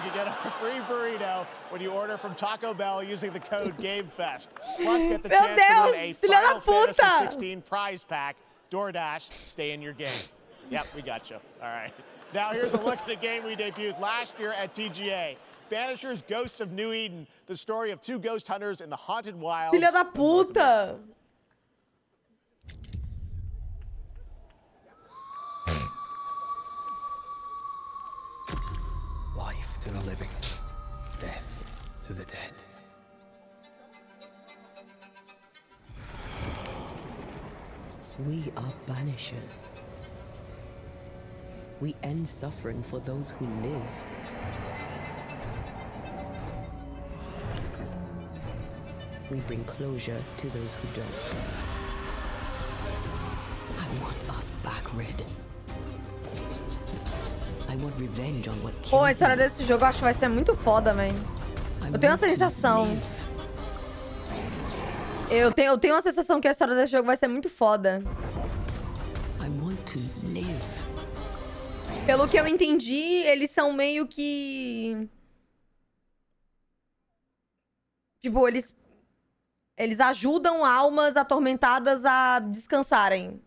can get a free burrito when you order from Taco Bell using the code GameFest. Plus, get the Meu chance to win Deus, a filha da Final Fantasy puta! 16 prize pack. DoorDash, stay in your game. Yep, we got you. All right. Now, here's a look at a game we debuted last year at TGA. Banishers Ghosts of New Eden, the story of two ghost hunters in the haunted wilds. Filha da puta! Life to the living, death to the dead. We are banishers. We end suffering for those who live. We bring closure to those who don't. I want us back, Red. I want revenge on what Pô, a história desse jogo eu acho que vai ser muito foda, velho. Eu tenho uma sensação. Eu tenho uma sensação que a história desse jogo vai ser muito foda. I want to live. Pelo que eu entendi, eles são meio que... Tipo, eles ajudam almas atormentadas a descansarem.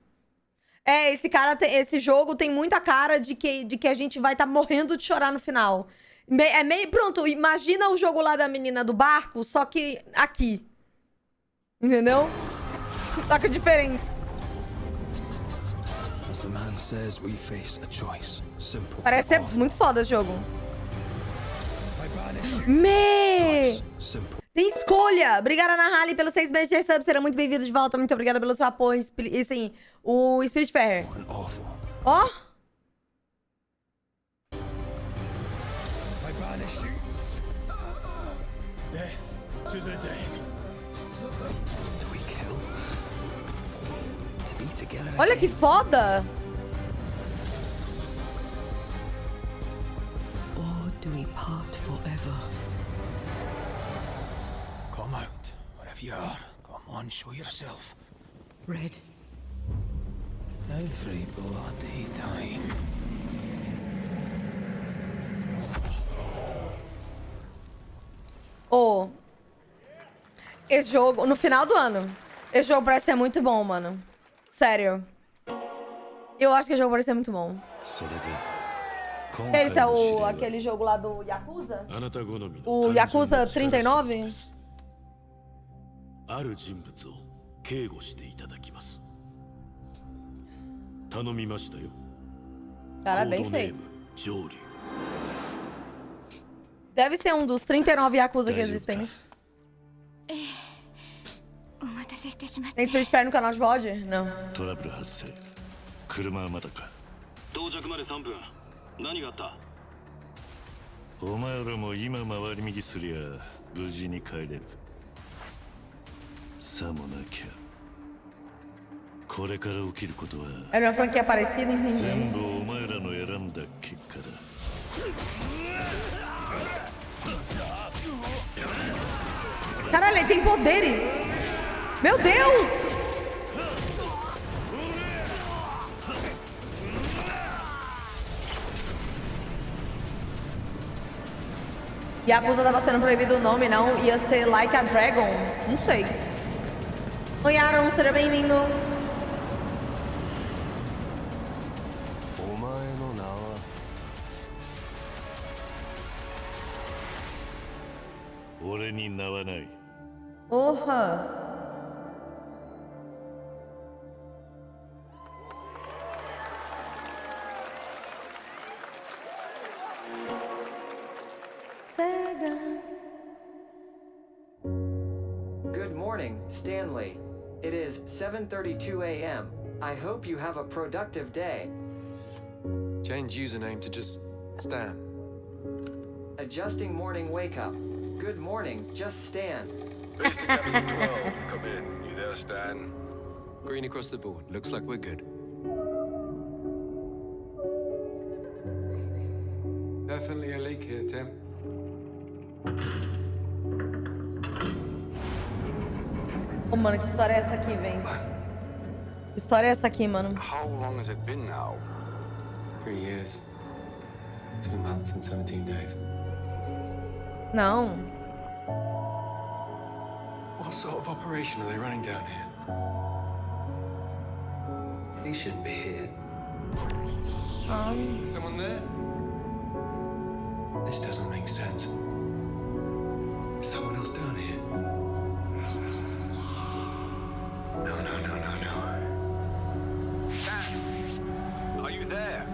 É, esse jogo tem muita cara de que a gente vai estar morrendo de chorar no final. É meio... Pronto, imagina o jogo lá da menina do barco, só que aqui. Entendeu? Só que diferente. As the man says, we face a choice. Simple. Parece ser muito foda esse jogo. Tem escolha! Obrigada, Nahali, pelos 6 meses de sub. Será muito bem-vindo de volta. Muito obrigada pelo seu apoio. E sim, o Spirit Fair. Ó! Death to the dead. Do we kill? To be together Olha again? que foda! Or do we part forever? Come out, wherever you are. Come on, show yourself. Red. Every bloody time. Ô, esse jogo, no final do ano, esse jogo parece ser muito bom, mano. Sério. Eu acho que esse jogo parece ser muito bom. Esse é aquele jogo lá do Yakuza? O Yakuza 39? Cara, bem feito. Deve ser um dos 39 Yakuza que existem. Tem Spirit Fair no canal de VOD? Não. 車はまだか。到着まで3分。何があった？お前らも今回り右すりゃ無事に帰れる。さもなきゃこれから起きることは Era uma franquia parecida, entendi. 全部お前らの選んだ結果だ。Caralho, ele tem poderes! Meu Deus! Yakuza tava sendo proibido o nome, não? Ia ser Like a Dragon? Não sei. Oi, Aaron, seja bem-vindo. お前の名は俺に名はない。 Porra! Good morning, Stanley. It is 7:32 a.m. I hope you have a productive day. Change username to just Stan. Adjusting morning wake up. Good morning, just Stan. Base to Captain 12, come in. You there, Stan? Green across the board. Looks like we're good. Definitely a leak here, Tim. Ô, mano, que história é essa aqui, vem? Que história é essa aqui, mano? How long has it been now? 3 years. 2 months and 17 days. Não. What sort of operation are they running down here? He shouldn't be here. Someone there? This doesn't make sense. Is someone else down here? No. Stan! Are you there?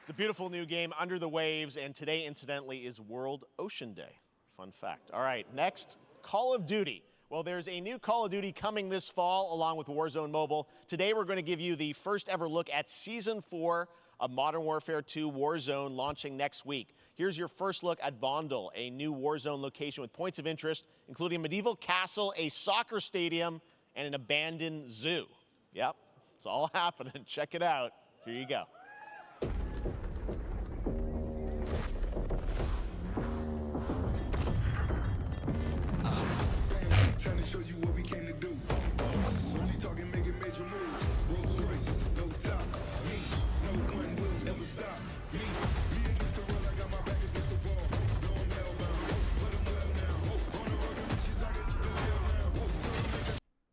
It's a beautiful new game, Under the Waves, and today, incidentally, is World Ocean Day. Fun fact. All right, next, Call of Duty. Well, there's a new Call of Duty coming this fall, along with Warzone Mobile. Today, we're going to give you the first ever look at Season 4 of Modern Warfare 2 Warzone, launching next week. Here's your first look at Vondel, a new Warzone location with points of interest, including a medieval castle, a soccer stadium, and an abandoned zoo. Yep, it's all happening. Check it out. Here you go. Trying to show you what we came to do. Really talking, making major moves. Rolls Royce, no top. Me, no one will ever stop. Me against the world, I got my back against the wall. No, I'm hellbound. But I'm well now. On the road to riches, I get to do hell now.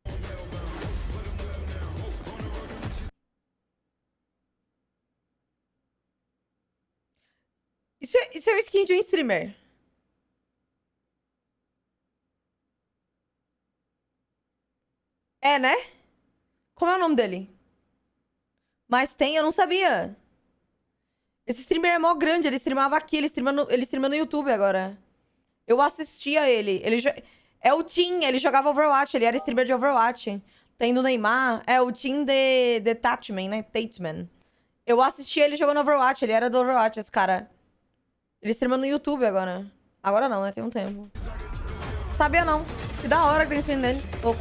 I'm hellbound. But I'm well now. On the road to riches. Isso é o skin de um streamer. É, né? Como é o nome dele? Mas tem, eu não sabia. Esse streamer é mó grande, ele streamava aqui, ele streama no YouTube agora. Eu assistia ele. É o Tim, ele jogava Overwatch, ele era streamer de Overwatch. Tem do Neymar, é o Tim de Tatman, né? Tatman. Eu assistia ele jogando Overwatch, ele era do Overwatch, esse cara. Ele streama no YouTube agora. Agora não, né? Tem um tempo. Sabia não. Que da hora que tem stream dele. Oh.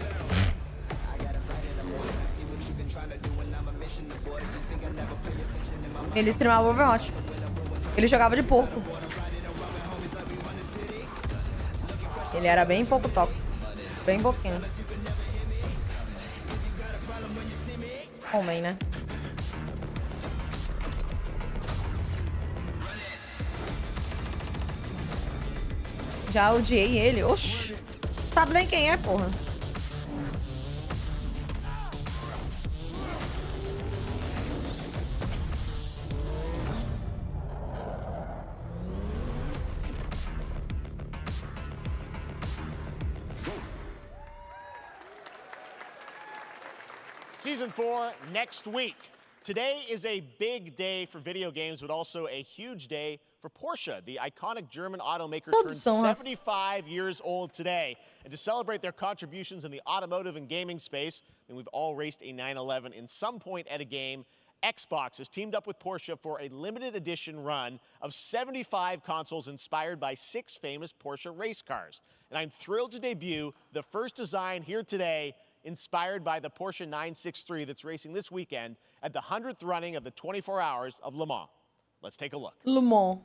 Ele streamava Overwatch. Ele jogava de porco. Ele era bem pouco tóxico. Bem pouquinho. Homem, né? Já odiei ele. Oxi. Sabe nem quem é, porra. Season 4 next week. Today is a big day for video games, but also a huge day for Porsche. The iconic German automaker Todos turned são, Rafa. 75 years old today. And to celebrate their contributions in the automotive and gaming space, and we've all raced a 911 in some point at a game, Xbox has teamed up with Porsche for a limited edition run of 75 consoles inspired by 6 famous Porsche race cars. And I'm thrilled to debut the first design here today inspired by the Porsche 963 that's racing this weekend at the 100th running of the 24 Hours of Le Mans. Let's take a look. Le Mans.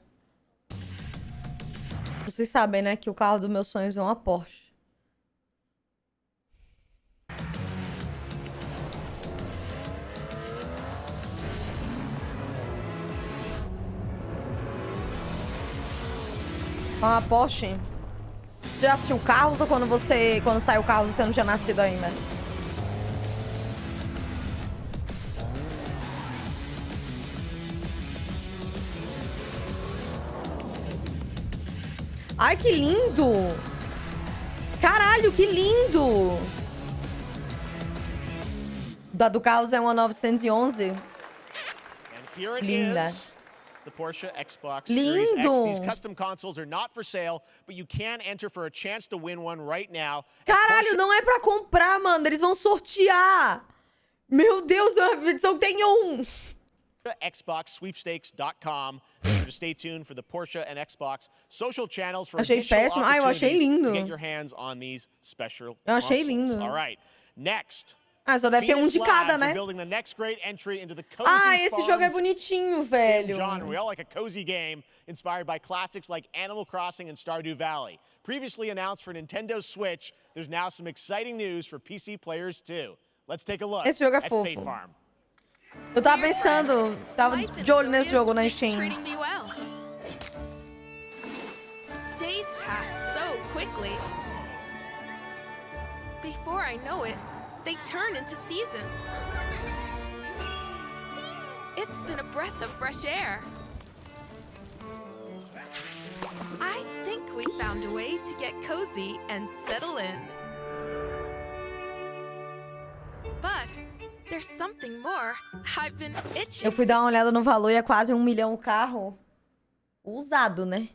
Vocês sabem, né, que o carro dos meus sonhos é uma Porsche. Uma Porsche. Você já assistiu Carros ou quando saiu o Carros você não tinha nascido ainda? Ai, que lindo! Caralho, que lindo! Da do Carros é uma 911. And here it Linda. is. The Porsche Xbox Lindo. Series X. These custom consoles are not for sale, but you can enter for a chance to win one right now. Caralho, não é pra comprar, mano. Eles vão sortear. Meu Deus, é uma edição que tem um. XboxSweepstakes.com. Make sure to stay tuned for the Porsche and Xbox social channels for Achei additional péssimo. Ah, eu achei opportunities lindo. to get your hands on these special Eu achei consoles. lindo. All right. Next. Ah, só deve ter um Phoenix de cada, Labs are né? building the next great entry into the cozy Ah, esse jogo é farms bonitinho, sim velho. genre. We all like a cozy game inspired by classics like Animal Crossing and Stardew Valley. Previously announced for Nintendo Switch, there's now some exciting news for PC players too. Let's take a look Esse jogo é at fofo. Fate Farm. Eu tava pensando, tava de olho nesse jogo na Steam. Treating me well. Days pass so quickly. Before I know it, they turn into seasons. It's been a breath of fresh air. I think we found a way to get cozy and settle in. But there's something more. I've been itching. Eu fui dar uma olhada no valor e é quase 1 milhão o carro. Usado, né?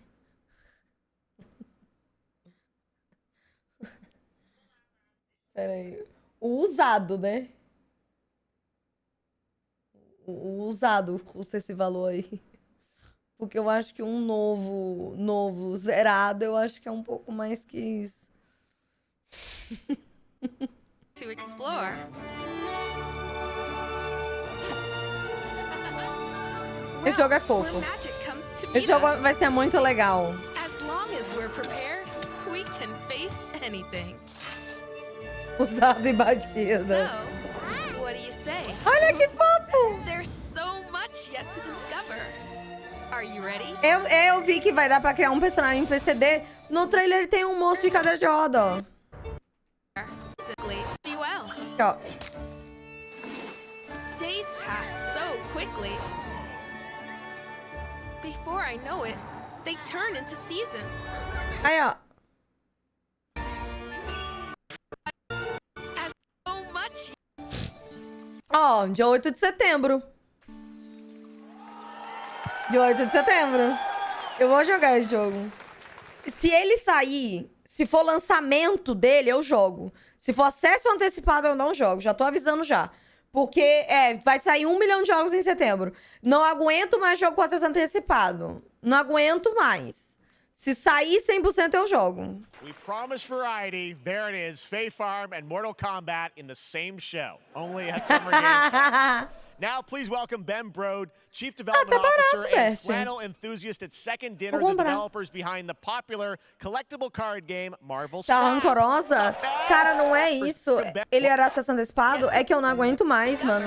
Pera aí. O usado, né? O usado custa esse valor aí. Porque eu acho que um novo, zerado, eu acho que é um pouco mais que isso. To explore. Esse jogo é fofo. Where magic comes to meet Esse jogo us. vai ser muito legal. As long as we're prepared, we can face anything. Usado e batida. So, what do you say? Olha que fofo! There's so much yet to discover. Are you ready? Eu vi que vai dar pra criar um personagem em PCD. No trailer tem um moço de cadeira de roda, ó. Physically, be well. Aqui, ó. Days pass so quickly. Before I know it, they turn into seasons. Aí, ó. As so much. Ó, dia 8 de setembro. Dia 8 de setembro. Eu vou jogar esse jogo. Se ele sair, se for lançamento dele, eu jogo. Se for acesso antecipado, eu não jogo. Já tô avisando já. Porque, vai sair 1 milhão de jogos em setembro. Não aguento mais jogo com acesso antecipado. Não aguento mais. Se sair 100%, eu jogo. We promised variety. There it is. Fate Farm and Mortal Kombat in the same show. Only at Summer Game Fest. Now, please welcome Ben Brode, Chief Development Officer and Persia. flannel enthusiast at Second Dinner, Vou the comprar. developers behind the popular collectible card game Marvel Tá Snap. rancorosa? Cara, não é isso. Ele era acesso antecipado? É que eu não aguento mais, mano.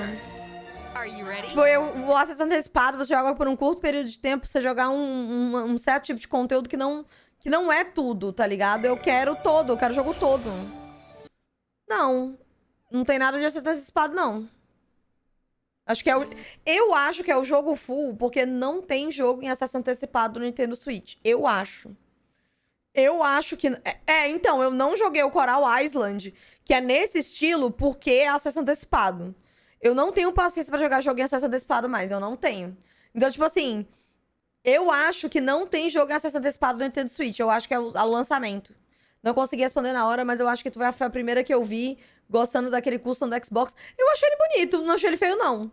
Are you ready? Tipo, o acesso antecipado, você joga por um curto período de tempo, você jogar um certo tipo de conteúdo que não é tudo, tá ligado? Eu quero todo, eu quero o jogo todo. Não tem nada de acesso antecipado, não. Eu acho que é o jogo full, porque não tem jogo em acesso antecipado no Nintendo Switch. Eu acho que... então, eu não joguei o Coral Island, que é nesse estilo, porque é acesso antecipado. Eu não tenho paciência pra jogar jogo em acesso antecipado mais, eu não tenho. Então, tipo assim, Eu acho que não tem jogo em acesso antecipado do Nintendo Switch. Eu acho que é o lançamento. Não consegui responder na hora, mas eu acho que tu foi a primeira que eu vi gostando daquele custom do Xbox. Eu achei ele bonito, não achei ele feio, não.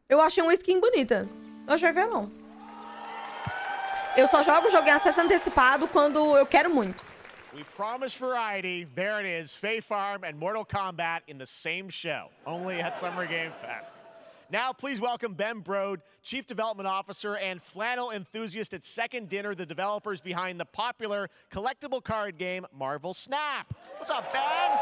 Eu achei uma skin bonita. Não achei feio, não. Eu só jogo o jogo em acesso antecipado quando eu quero muito. We promised variety. There it is. Fae Farm and Mortal Kombat in the same show. Only at Summer Game Fest. Now, please welcome Ben Brode, Chief Development Officer and flannel enthusiast at Second Dinner, the developers behind the popular collectible card game Marvel Snap. What's up, Ben?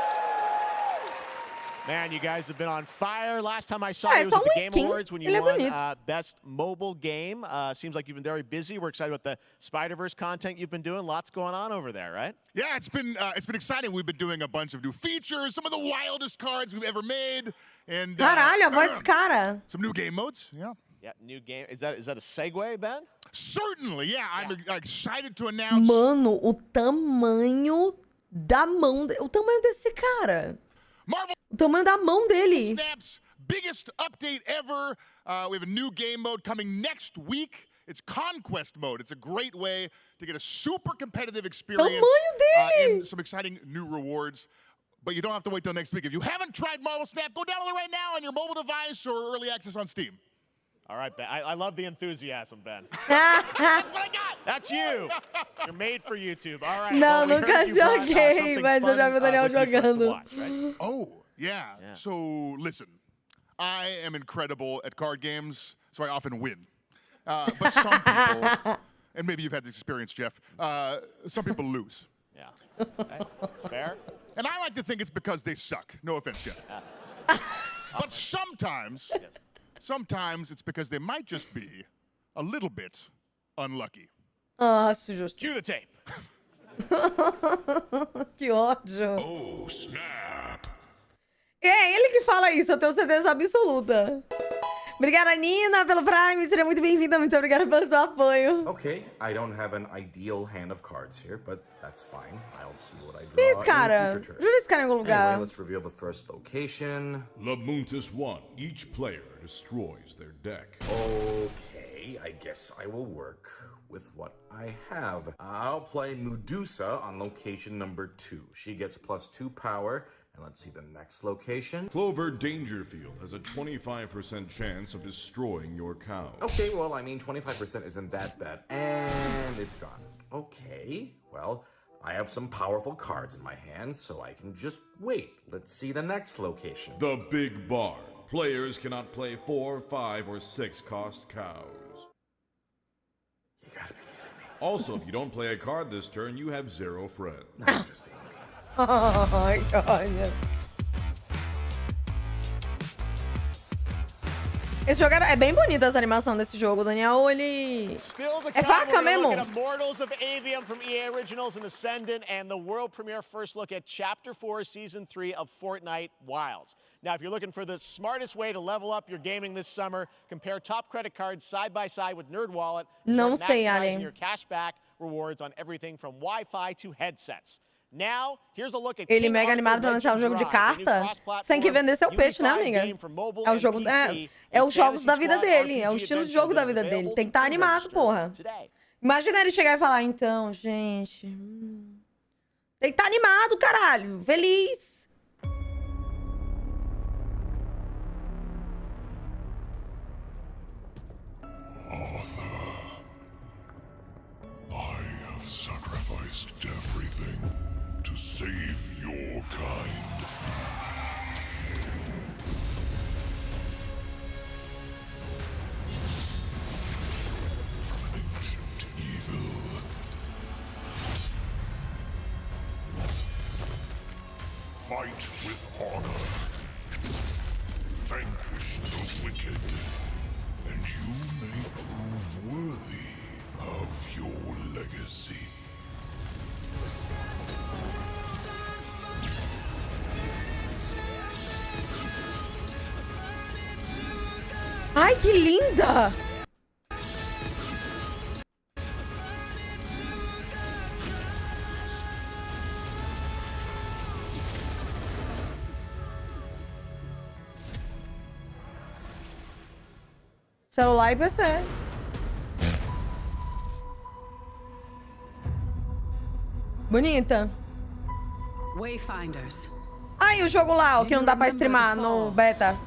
Man, you guys have been on fire. Last time I saw you was at the Game Awards when you won Best Mobile Game. Seems like you've been very busy. We're excited about the Spider-Verse content you've been doing. Lots going on over there, right? Yeah, it's been exciting. We've been doing a bunch of new features, some of the wildest cards we've ever made, and caralho, a voz desse cara. Some new game modes. Yeah. Yeah, new game. Is that a segue, Ben? Certainly. Yeah, I'm excited to announce. Mano, o tamanho da mão, o tamanho desse cara. Marvel. O tamanho da mão dele. Snap's biggest update ever. We have a new game mode coming next week. It's Conquest mode. It's a great way to get a super competitive experience and some exciting new rewards. But you don't have to wait till next week. If you haven't tried Marvel Snap, go download it right now on your mobile device or early access on Steam. All right, Ben. I love the enthusiasm, Ben. That's what I got. That's you. You're made for YouTube. All right. Não, nunca joguei, mas eu já vi o Daniel jogando. Oh, yeah. So, listen. I am incredible at card games, so I often win. But some people, and maybe you've had this experience, Jeff, some people lose. Yeah. Okay. Fair. And I like to think it's because they suck. No offense, Jeff. But sometimes... Sometimes it's because they might just be a little bit unlucky. Acho justo. Cue the tape. Que ódio. Oh, snap. É ele que fala isso, eu tenho certeza absoluta. Obrigada, Nina, pelo Prime. Seja muito bem-vinda. Muito obrigada pelo seu apoio. Okay, I don't have an ideal hand of cards here, but that's fine. I'll see what I draw. Que esse cara? Jura esse cara em algum lugar. Anyway, let's reveal the first location. Lamuntis 1. Each player destroys their deck. Okay, I guess I will work with what I have. I'll play Medusa on location number 2. She gets +2 power. And let's see the next location. Clover Dangerfield has a 25% chance of destroying your cow. Okay, well, I mean, 25% isn't that bad. And it's gone. Okay, well, I have some powerful cards in my hand, so I can just wait. Let's see the next location. The Big Barn. Players cannot play 4, 5, or 6 cost cows. You gotta be kidding me. Also, if you don't play a card this turn, you have 0 friends. No, I'm just being... Ai, olha. Esse jogo é bem bonito, essa animação desse jogo. O Daniel, ele... É faca mesmo. Immortals of Aveum from EA Originals and Ascendant, and the world premiere first look at Chapter 4, Season 3 of Fortnite Wilds. Now, if you're looking for the smartest way to level up your gaming this summer, compare top credit cards side by side with NerdWallet. Não sei, maximizing your cashback rewards on everything from Wi-Fi to headsets. Now, here's a look at ele mega animado pra lançar um jogo de carta. Você tem que vender seu peixe, né, amiga? É o jogo, é os jogos da vida dele. É o estilo de jogo da vida dele. Tem que estar animado, porra. Imagina ele chegar e falar, então, gente... Tem que estar animado, caralho. Feliz. Arthur, I have sacrificed everything to save your kind. From an ancient evil. Fight with honor. Vanquish the wicked. And you may prove worthy of your legacy. Ai, que linda! Celular e PC. Bonita. Wayfinders. Ai, o jogo lá, o que não dá pra streamar no beta.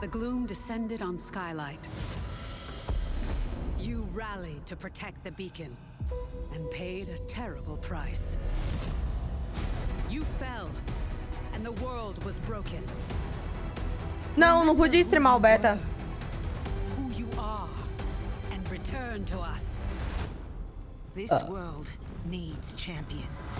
The gloom descended on Skylight. You rallied to protect the beacon and paid a terrible price. You fell and the world was broken. Não, não podia streamar o beta. Who you are and return to us. This world needs champions.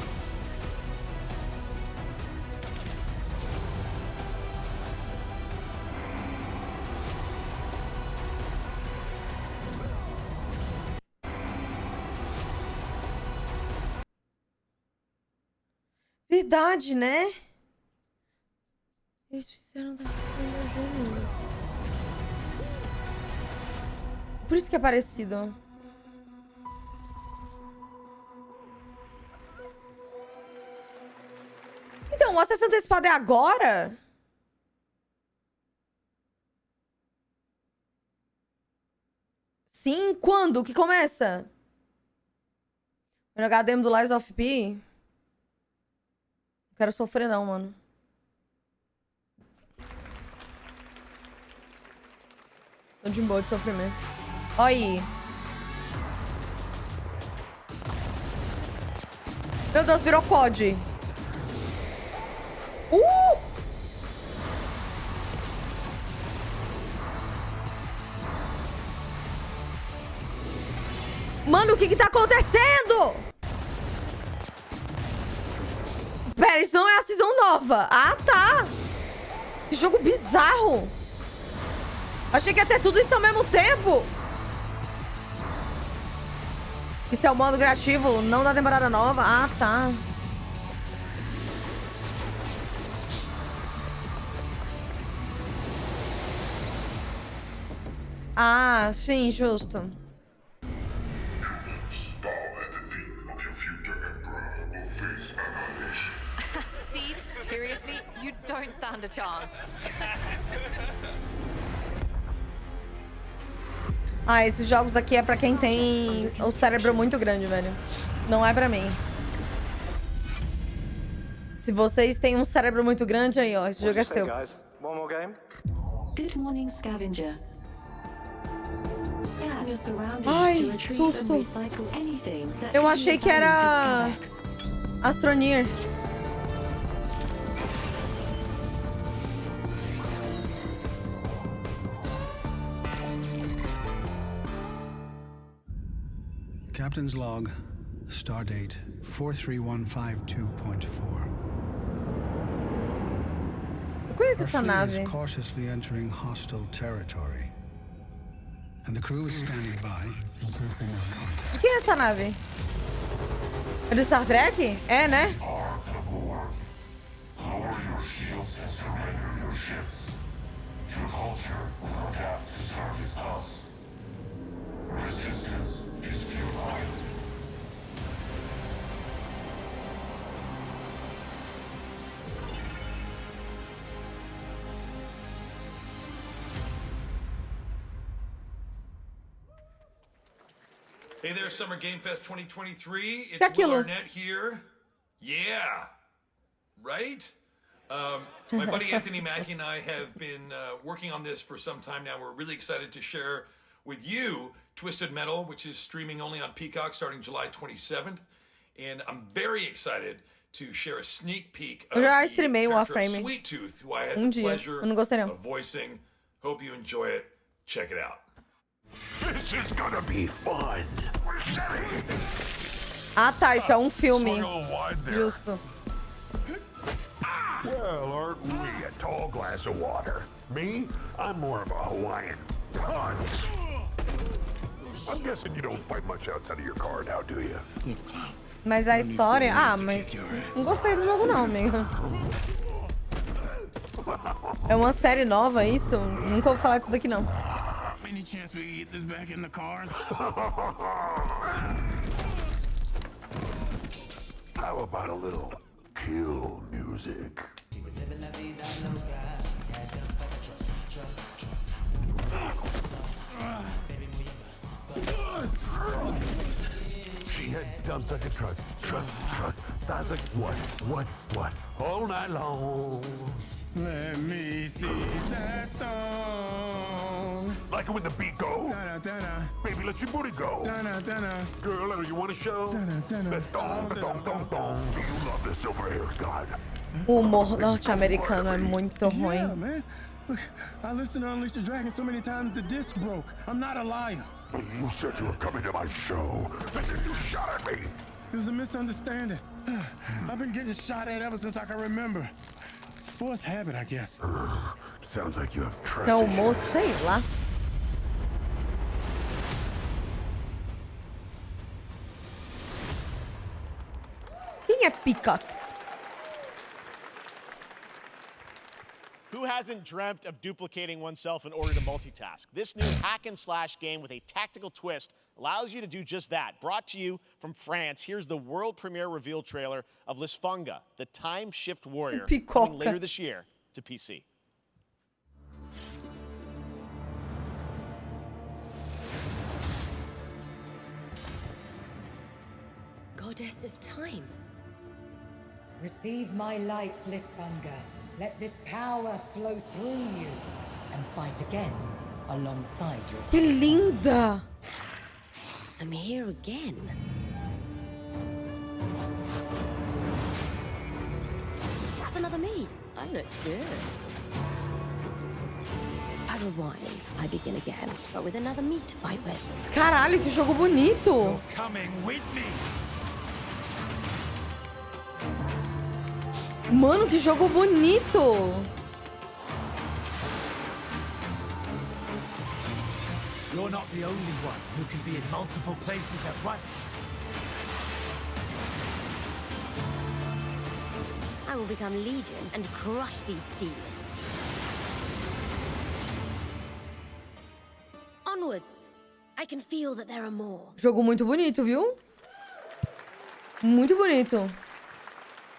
Verdade, né? Eles fizeram da... Por isso que é parecido. Então, o acesso antecipado é agora? Sim, quando que começa? Vou jogar a demo do Lies of P. Não quero sofrer não, mano. Tô de boa de sofrimento. Olha aí. Meu Deus, virou COD. Mano, o que que tá acontecendo? Pera, isso não é a season nova. Ah, tá. Que jogo bizarro. Achei que ia ter tudo isso ao mesmo tempo. Isso é o modo criativo, não da temporada nova. Ah, tá. Ah, sim, justo. Steve, seriously, you don't stand a chance. Ah, esses jogos aqui é pra quem tem o cérebro muito grande, velho. Não é pra mim. Se vocês têm um cérebro muito grande, aí, ó, esse jogo é seu. Good morning, scavenger. Scan your surroundings Ai, to retrieve and susto. recycle anything that Eu can be achei of que value to era Scavex. Astroneer. Captain's log, stardate 43152.4. Eu conheço Our essa fleet nave. is cautiously entering hostile territory, and the crew is standing by. O que é essa nave? É do Star Trek? É, né? Lower your shields and surrender your ships. Your culture will adapt to service us. Resistance is futile. Hey there, Summer Game Fest 2023. It's Aquilo. Will Arnett here. Yeah, right? My buddy Anthony Mackie and I have been working on this for some time now. We're really excited to share with you Twisted Metal, which is streaming only on Peacock starting July 27th. And I'm very excited to share a sneak peek of Eu já the streamei o character of Warframe. Sweet Tooth, who I had the Dia. pleasure Eu não gostei não. of voicing. Hope you enjoy it. Check it out. This is gonna be fun. Ah, tá. Isso é um filme. Justo. Well, aren't we a tall glass of water? Me? I'm more of a Hawaiian punch. I'm guessing you don't fight much outside of your car now, do you? Mas a história... Ah, mas... Não gostei do jogo não, amigo. É uma série nova, isso? Nunca ouvi falar disso daqui, não. Any chance we can get this back in the cars? How about a little kill music? She had dumps like a truck. That's like what? All night long. Let me see that thong. Like it when the beat go. Dana, dana. Baby, let your booty go. Dana, dana. Girl, you want to show? Dana, dana. The thong. Do you love this silver hair god? O humor norte-americano é muito ruim. Yeah, man. Look, I listened to Unleash the Dragon so many times the disc broke. I'm not a liar. But you said you were coming to my show. Then you shot at me. It was a misunderstanding. I've been getting shot at ever since I can remember. It's forced habit, I guess. Sounds like you have trust Seu issues. humor, sei lá. Quem é Peacock? Who hasn't dreamt of duplicating oneself in order to multitask? This new hack and slash game with a tactical twist allows you to do just that. Brought to you from France, here's the world premiere reveal trailer of Lisfunga, the time shift warrior, coming later this year to PC. Goddess of time. Receive my light, Lisfunga. Let this power flow through you and fight again alongside your... Que linda! I'm here again. That's another me. I look good. I rewind. I begin again, but with another me to fight with. Caralho, que jogo bonito! You're coming with me. Mano, que jogo bonito! You're not the only one who can be in multiple places at once. I will become Legion and crush these demons. Onwards! I can feel that there are more. Jogo muito bonito, viu? Muito bonito.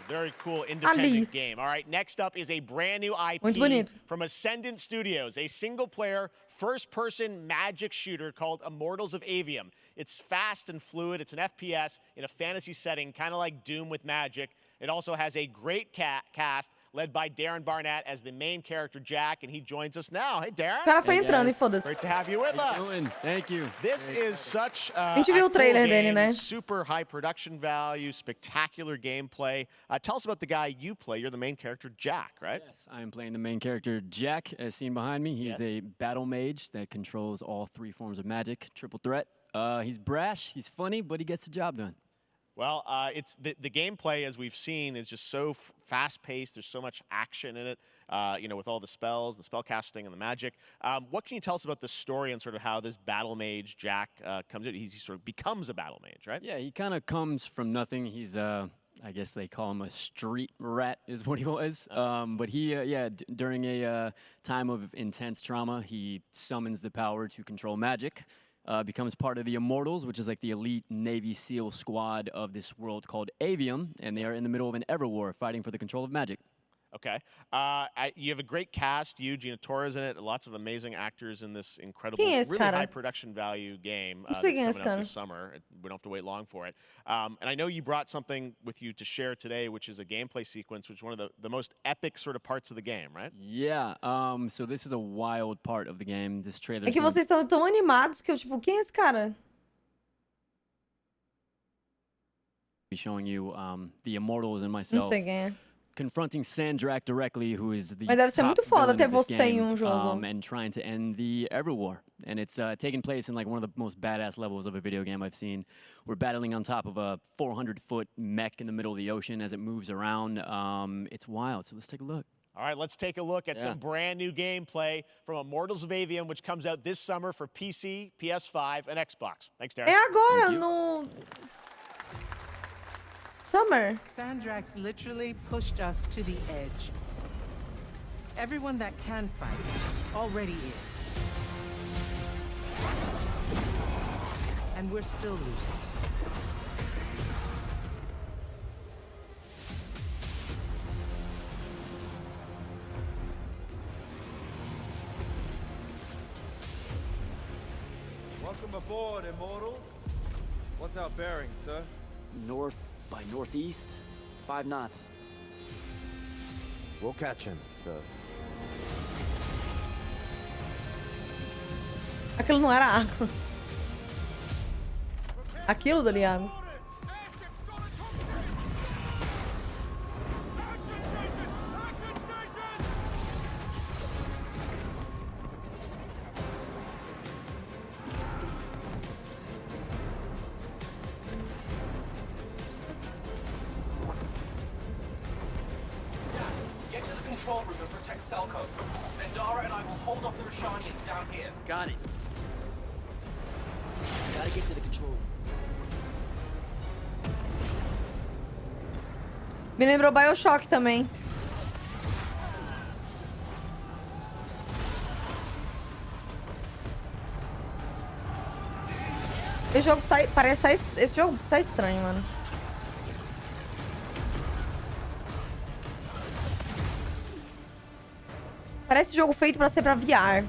Very cool independent game. All right, next up is a brand new IP from Ascendant Studios, a single-player, first-person magic shooter called Immortals of Aveum. It's fast and fluid. It's an FPS in a fantasy setting, kind of like Doom with magic. It also has a great cast led by Darren Barnett as the main character, Jack, and he joins us now. Hey, Darren. O cara foi entrando, e foda-se. Great to have you with us. Thank you. This is such a gente viu o trailer dele, né? Super high production value, spectacular gameplay. Tell us about the guy you play. You're the main character, Jack, right? Yes, I am playing the main character, Jack, as seen behind me. He's a battle mage that controls all three forms of magic, triple threat. He's brash, he's funny, but he gets the job done. Well, it's the gameplay, as we've seen, is just so fast-paced. There's so much action in it, you know, with all the spells, the spell casting, and the magic. What can you tell us about the story and sort of how this battle mage, Jack, comes in? He sort of becomes a battle mage, right? Yeah, he kind of comes from nothing. He's, I guess they call him a street rat is what he was. But he, during a time of intense trauma, he summons the power to control magic. Becomes part of the Immortals, which is like the elite Navy SEAL squad of this world called Aveum, and they are in the middle of an ever war fighting for the control of magic. Okay. You have a great cast. You, Gina Torres in it. Lots of amazing actors in this incredible, really high production value game that's coming out this summer. We don't have to wait long for it. And I know you brought something with you to share today, which is a gameplay sequence, which is one of the most epic sort of parts of the game, right? Yeah. So this is a wild part of the game. This trailer. É que vocês estão tão animados que eu, tipo, quem é esse cara? Be showing you the Immortals and myself. Não sei quem é. Confronting Sandrak directly, who is the Mas deve ser muito foda ter você game, em jogo. and trying to end the Ever War. And it's taking place in like one of the most badass levels of a video game I've seen. We're battling on top of a 400-foot mech in the middle of the ocean as it moves around. It's wild, so let's take a look. All right, let's take a look at some brand new gameplay from Immortals of Aveum, which comes out this summer for PC, PS5, and Xbox. Thanks, Darren. É agora, no... Summer. Sandrax literally pushed us to the edge. Everyone that can fight already is. And we're still losing. Welcome aboard, Immortal. What's our bearing, sir? North by northeast. 5 knots. We'll catch him, sir. Aquilo não era água. Aquilo do água. Get to the control room and protect Selko. Zendara and I will hold off the Rashanians down here. Got it. Gotta get to the control room. Me lembrou BioShock também. Esse jogo tá, esse jogo tá estranho, mano. Parece jogo feito pra ser pra VR.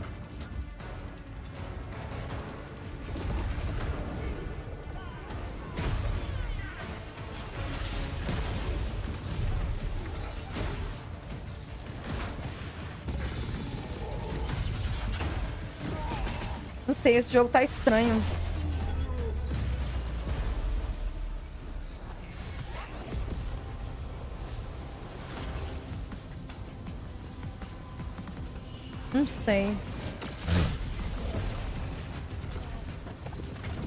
Não sei, esse jogo tá estranho. Não sei.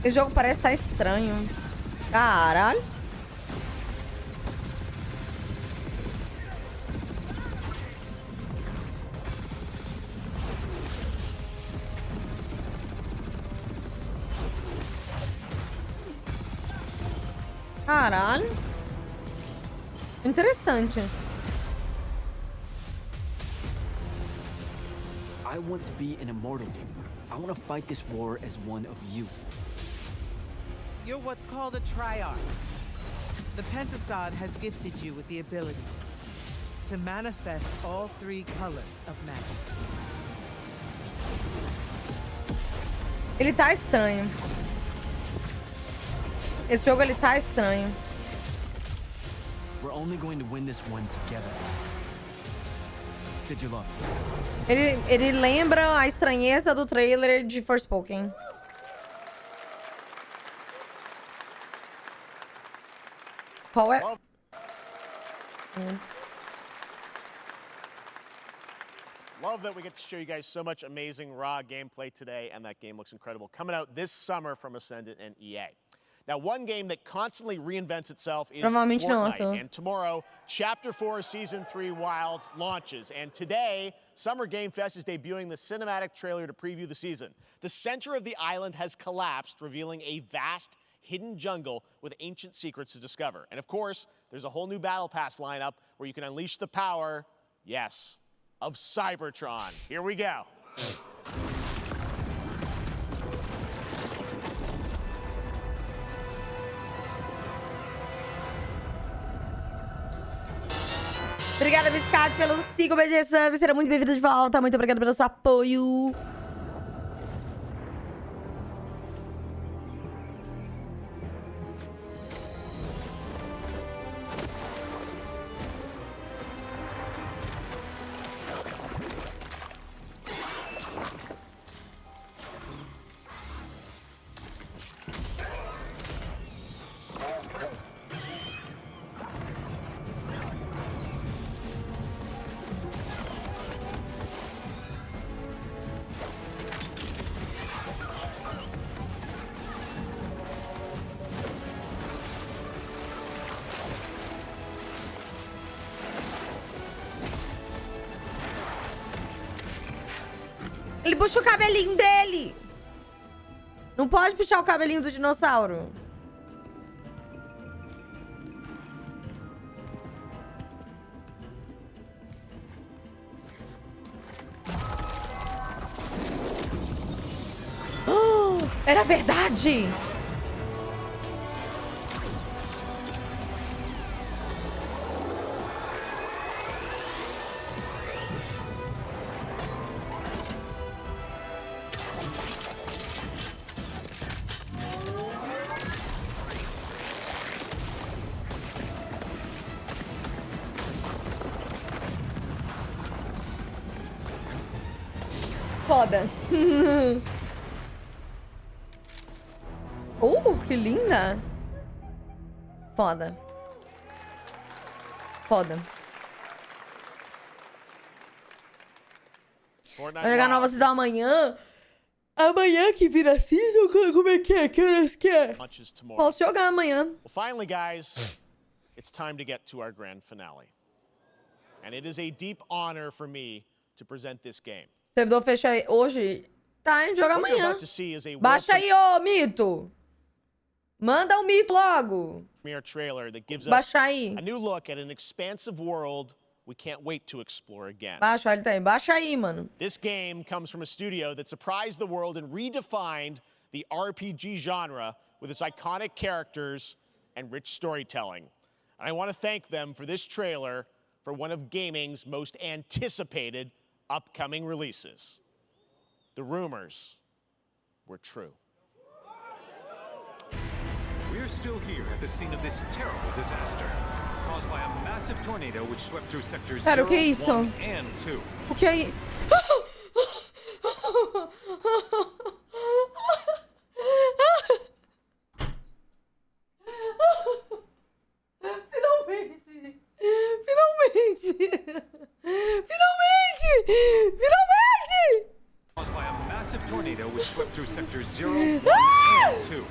Esse jogo parece estar estranho. Caralho. Caralho. Interessante. I want to be an immortal. I want to fight this war as one of you. You're what's called a triarch. The Pentasod has gifted you with the ability to manifest all 3 colors of magic. Ele tá estranho. Esse jogo, ele tá estranho. We're only going to win this one together. Sigil up. Ele lembra a estranheza do trailer de Forspoken. Qual é? Love that we get to show you guys so much amazing raw gameplay today, and that game looks incredible. Coming out this summer from Ascendant and EA. Now, one game that constantly reinvents itself is Fortnite. And tomorrow, Chapter 4, Season 3 Wilds launches. And today, Summer Game Fest is debuting the cinematic trailer to preview the season. The center of the island has collapsed, revealing a vast, hidden jungle with ancient secrets to discover. And of course, there's a whole new Battle Pass lineup where you can unleash the power, yes, of Cybertron. Here we go. Obrigada, Biscate, pelo 5 meses de sub. Será muito bem-vindo de volta. Muito obrigada pelo seu apoio. Ele puxa o cabelinho dele. Não pode puxar o cabelinho do dinossauro. Oh, era verdade. Foda. Que linda. Foda. Foda. Vai jogar nova season amanhã. Amanhã que vira season? Como é que é? Que horas que é? Posso jogar amanhã. Well, finally, guys, it's time to get to our grand finale. And it is a deep honor for me to present this game. Servidor fecha hoje. Tá, a gente joga amanhã. Baixa aí, ô mito. Manda o mito logo. Trailer that gives us Baixa aí. a new look at an expansive world we can't wait to explore again. Baixa ele também. Baixa aí, mano. This game comes from a studio that surprised the world and redefined the RPG genre with its iconic characters and rich storytelling. And I want to thank them for this trailer for one of gaming's most anticipated upcoming releases. The rumors were true. We're still here at the scene of this terrible disaster, caused by a massive tornado which swept through sectors 0, 1, and 2. O que é? Finalmente! Caused by a massive tornado which swept through sectors 0, 1, and 2.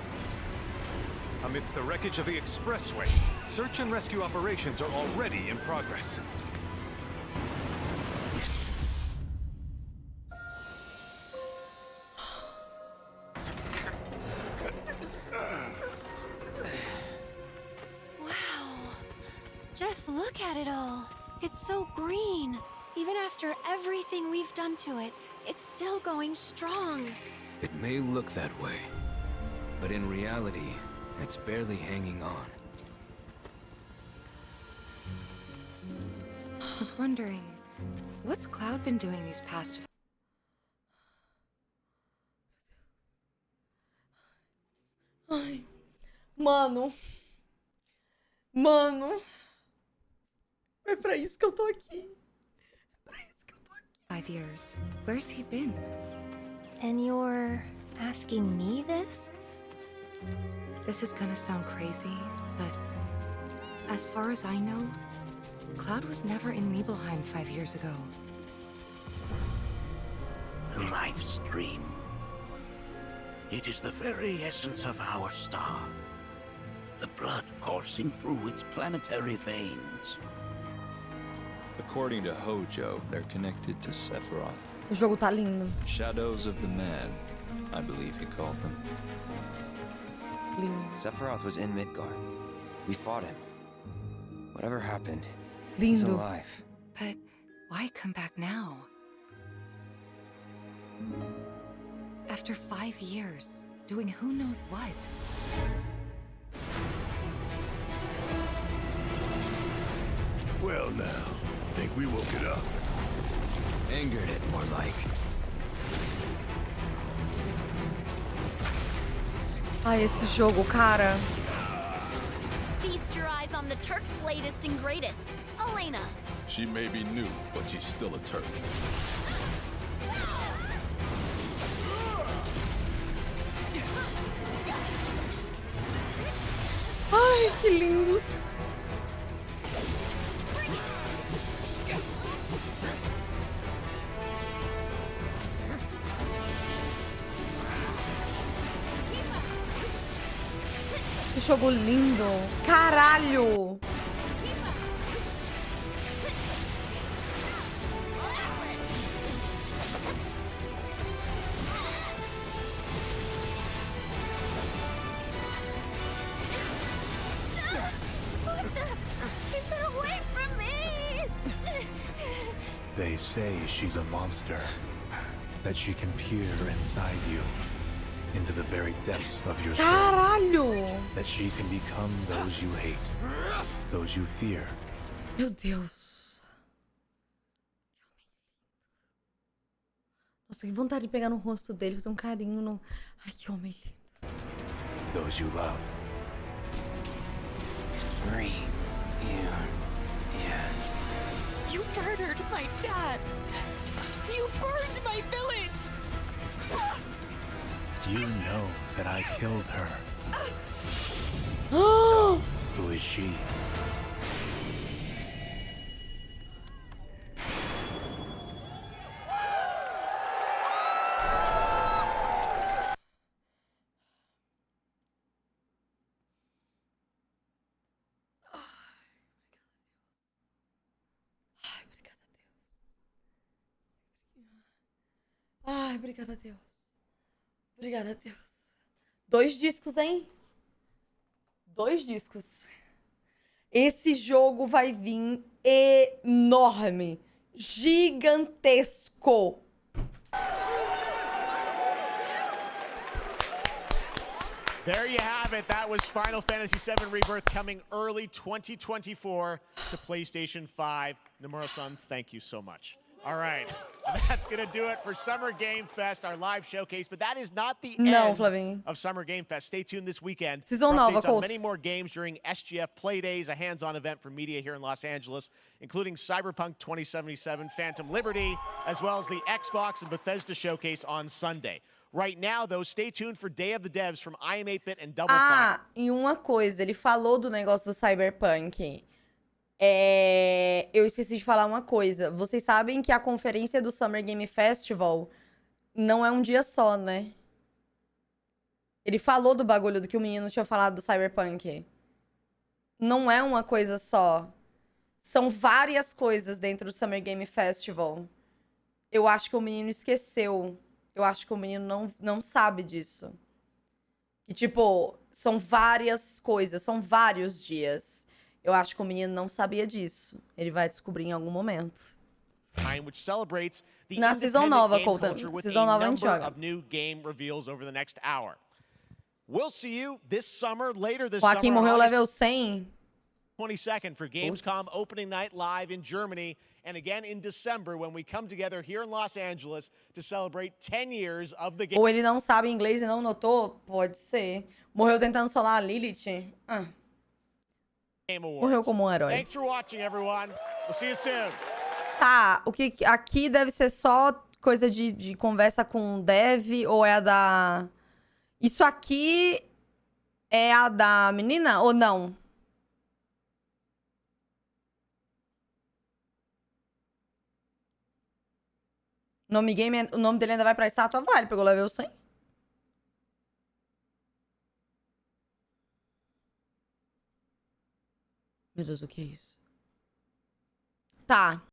Amidst the wreckage of the expressway, search and rescue operations are already in progress. Wow. Just look at it all. It's so green. Even after everything we've done to it, it's still going strong. It may look that way, but in reality, it's barely hanging on. I was wondering, what's Cloud been doing these past... Ai, mano. Mano. É pra isso que eu tô aqui. 5 years. Where's he been? And you're asking me this? This is gonna sound crazy, but as far as I know, Cloud was never in Nibelheim 5 years ago. The life stream. It is the very essence of our star. The blood coursing through its planetary veins. According to Hojo, they're connected to Sephiroth. O jogo tá lindo. Shadows of the Mad, I believe he called them. Lindo. Sephiroth was in Midgard. We fought him. Whatever happened, lindo. He's alive. But why come back now? After 5 years, doing who knows what? Well now, think we woke it up. Angered it, more like. Ai, esse jogo, cara. Feast your eyes on the Turk's latest and greatest, Elena. She may be new, but she's still a Turk. Ai, que lindos. Que jogo lindo. Caralho. They say she's a monster, that she can peer inside you, into the very depths of your soul. Caralho! That she can become those you hate, those you fear. Meu Deus. Nossa, que vontade de pegar no rosto dele, fazer um carinho no... Ai, que homem lindo. Those you love. Reagiuka. You bird murdered my dad. You burned my village. You know that I killed her. So, who is she? Ai, obrigada a Deus. Obrigada a Deus. 2 discos, hein? 2 discos. Esse jogo vai vir enorme. Gigantesco. There you have it. That was Final Fantasy VII Rebirth coming early 2024 to PlayStation 5. Nomura-san, thank you so much. All right, that's going to do it for Summer Game Fest, our live showcase. But that is not the end of Summer Game Fest. Stay tuned this weekend for updates on many more games during SGF Play Days, a hands-on event for media here in Los Angeles, including Cyberpunk 2077, Phantom Liberty, as well as the Xbox and Bethesda showcase on Sunday. Right now, though, stay tuned for Day of the Devs from IM8bit and Double Fine. Ah, e uma coisa, ele falou do negócio do Cyberpunk. Eu esqueci de falar uma coisa. Vocês sabem que a conferência do Summer Game Festival não é um dia só, né? Ele falou do bagulho do que o menino tinha falado do Cyberpunk. Não é uma coisa só. São várias coisas dentro do Summer Game Festival. Eu acho que o menino esqueceu. Eu acho que o menino não sabe disso. Que, tipo, são várias coisas, são vários dias. Eu acho que o menino não sabia disso. Ele vai descobrir em algum momento. Which celebrates the Na season nova, Colton. with Season nova a gente number joga. of new game reveals over the next hour. We'll see you this summer, later this Joaquim summer, morreu on level August 100. 22nd for Gamescom opening night live in Germany, and again in December when we come together here in Los Angeles to celebrate 10 years of the game. Ou ele não sabe inglês e não notou? Pode ser. Morreu tentando solar a Lilith. Morreu como um herói. Thanks for watching, everyone. We'll see you soon. Tá, o que aqui deve ser só coisa de conversa com o dev ou é a da... Isso aqui é a da menina ou não? O nome dele ainda vai pra estátua? Vai, ele pegou level 100. Meu Deus, o que é isso? Tá.